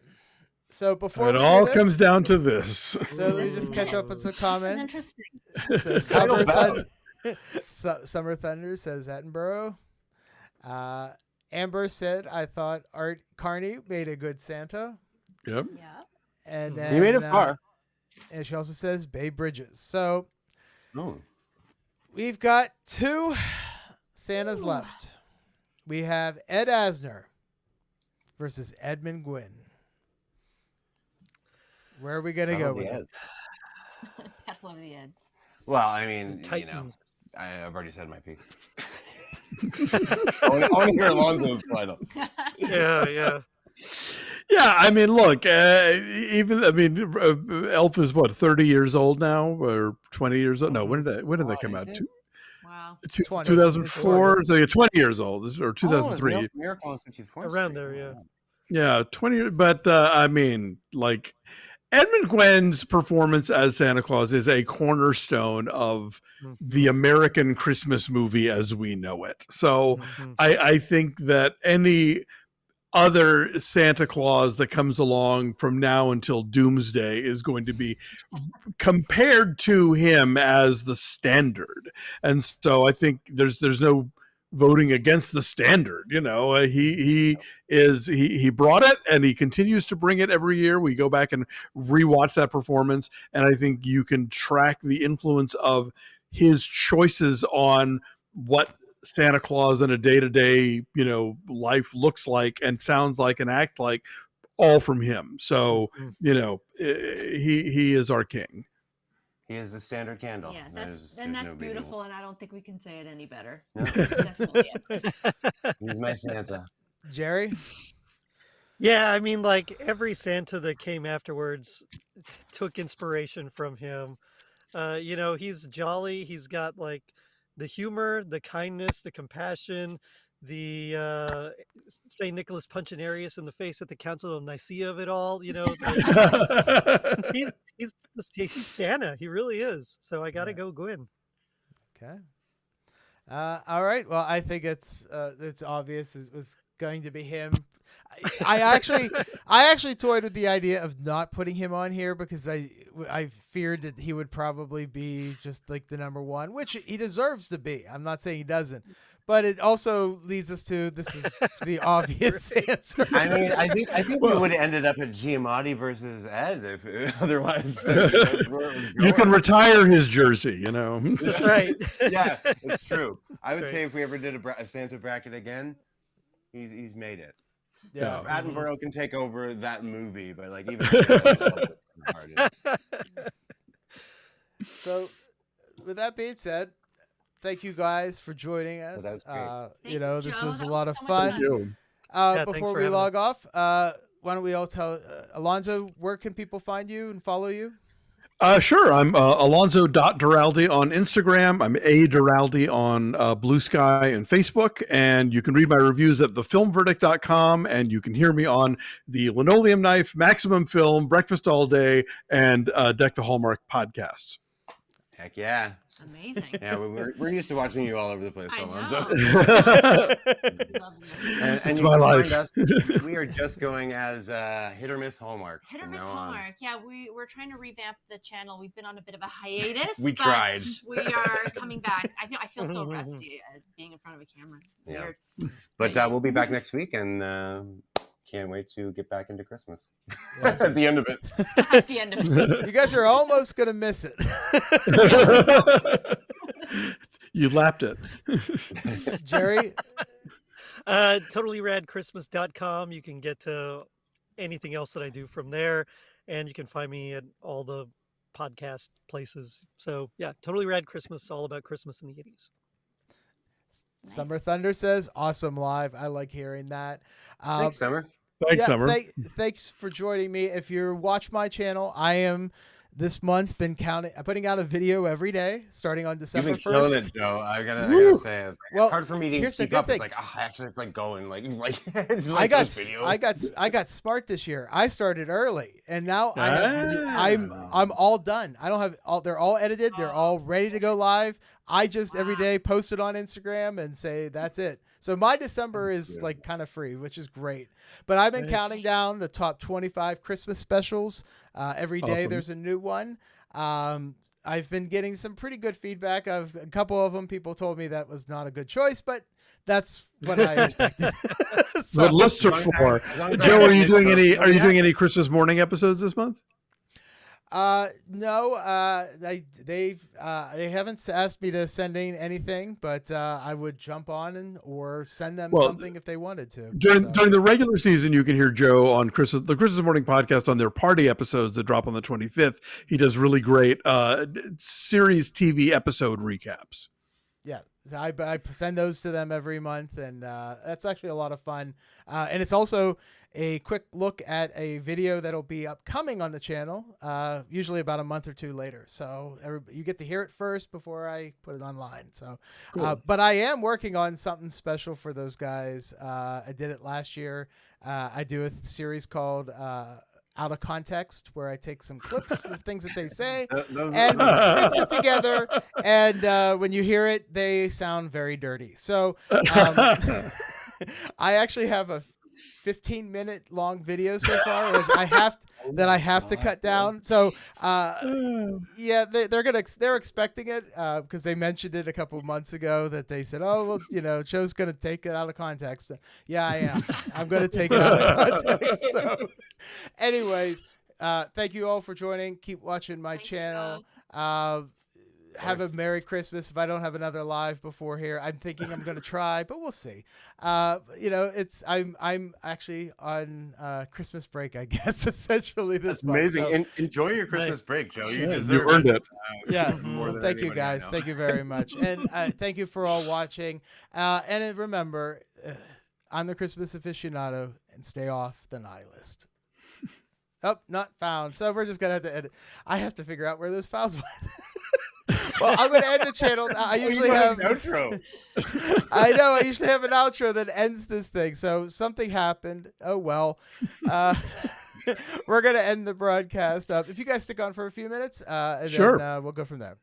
So before It all comes down to this. So let me just catch up on some comments. This is interesting. So Summer Thunder says Attenborough. Amber said, I thought Art Carney made a good Santa. Yep. Yeah. And then, He made it far. And she also says Bay Bridges. So Oh. we've got 2 Santas left. We have Ed Asner versus Edmund Gwynn. Where are we going to go with it? Battle of the Eds. Well, I mean, Titans. I've already said my piece. I want to hear Alonso's final. Yeah. Yeah, I mean, look, Elf is what, 30 years old now, or 20 years old? No, when did they come out? Wow. 2004, so you're 20 years old, or 2003. Miracle on 54th Around Street. there, yeah. Yeah, 20. But I mean, like, Edmund Gwynn's performance as Santa Claus is a cornerstone of the American Christmas movie as we know it. So I think that any other Santa Claus that comes along from now until Doomsday is going to be compared to him as the standard. And so I think there's no voting against the standard. He brought it, and he continues to bring it every year. We go back and rewatch that performance, and I think you can track the influence of his choices on what Santa Claus in a day-to-day, life looks like and sounds like and acts like, all from him. So, he is our king. He is the standard candle. Yeah, that's no beautiful, and I don't think we can say it any better. No. Definitely it. He's my Santa. Jerry? Yeah, I mean, like, every Santa that came afterwards took inspiration from him. He's jolly. He's got, like, the humor, the kindness, the compassion, the St. Nicholas punching Arius in the face at the Council of Nicaea of it all. He's Santa. He really is. So I got to go Gwyn. Okay. All right. Well, I think it's obvious it was going to be him. I actually toyed with the idea of not putting him on here because I feared that he would probably be just like the number one, which he deserves to be. I'm not saying he doesn't, but it also leads us to this is the obvious answer. I mean, I think we would have ended up at Giamatti versus Ed if otherwise. You can retire his jersey, That's right. Yeah, it's true. I would say if we ever did a Santa bracket again, he's made it. Yeah, Attenborough can take over that movie, but like even So, with that being said, thank you guys for joining us. Well, that was great. This Joe. was a That lot was of so much fun. fun. Before we log off, why don't we all tell Alonso, where can people find you and follow you? Sure. I'm Alonso.Duralde on Instagram. I'm Duralde on Blue Sky and Facebook. And you can read my reviews at thefilmverdict.com. And you can hear me on the Linoleum Knife, Maximum Film, Breakfast All Day, and Deck the Hallmark podcasts. Heck yeah. Amazing. Yeah, we're used to watching you all over the place, I Alonso. Lovely. And It's you my can life. find us. We are just going as hit or miss Hallmark. Hit or from miss now on. Hallmark. Yeah, we're trying to revamp the channel. We've been on a bit of a hiatus. We but tried. We are coming back. I feel so rusty at being in front of a camera. Yeah. Weird. But we'll be back next week, and can't wait to get back into Christmas. Yeah. At the end of it. At the end of it. You guys are almost gonna miss it. You lapped it. Gerry, TotallyRadChristmas.com. You can get to anything else that I do from there, and you can find me at all the podcast places. So yeah, Totally Rad Christmas, all about Christmas in the 80s. Summer Thunder says, awesome live. I like hearing that. Thanks, Summer. Thanks, Summer. Thanks for joining me. If you watch my channel, I am this month putting out a video every day starting on December 1st. You've been killing it, Joe. I gotta say, it's hard for me to here's the keep good up. thing. It's like, actually, it's like going it's like I got this video. I got smart this year. I started early, and now I'm all done. I don't have all. They're all edited. They're all ready to go live. I just every day post it on Instagram and say that's it. So my December is like kind of free, which is great. But I've been counting down the top 25 Christmas specials. Every day Awesome. there's a new one. I've been getting some pretty good feedback. A couple of them, people told me that was not a good choice, but that's what I expected. What lists are for? Joe, are you doing any Christmas morning episodes this month? No, they haven't asked me to send in anything, but I would jump on or send them something if they wanted to. During the regular season, you can hear Joe on the Christmas Morning podcast on their party episodes that drop on the 25th. He does really great series TV episode recaps. Yeah, I send those to them every month, and that's actually a lot of fun. And it's also a quick look at a video that'll be upcoming on the channel, usually about a month or two later. So you get to hear it first before I put it online. So, cool. But I am working on something special for those guys. I did it last year. I do a series called Out of Context, where I take some clips of things that they say and mix it together. And when you hear it, they sound very dirty. So I actually have a 15-minute long video so far, which I have to cut down. So yeah, they're expecting it because they mentioned it a couple months ago that they said, oh well, Joe's gonna take it out of context. Yeah, I am. I'm gonna take it out of context. So, anyways, thank you all for joining. Keep watching my channel. Have a Merry Christmas. If I don't have another live before here, I'm thinking I'm going to try, but we'll see. I'm actually on Christmas break, I guess, essentially this month. Amazing. So, enjoy your Christmas break, Joe. You deserve earned it. Well, thank you guys. Thank you very much. And thank you for all watching. And remember, I'm the Christmas aficionado, and stay off the naughty list. Oh, not found. So we're just going to have to edit. I have to figure out where those files went. Well, I'm going to end the channel. I usually have an outro. I know. I usually have an outro that ends this thing. So something happened. Oh, well. We're going to end the broadcast. If you guys stick on for a few minutes, and sure. then we'll go from there.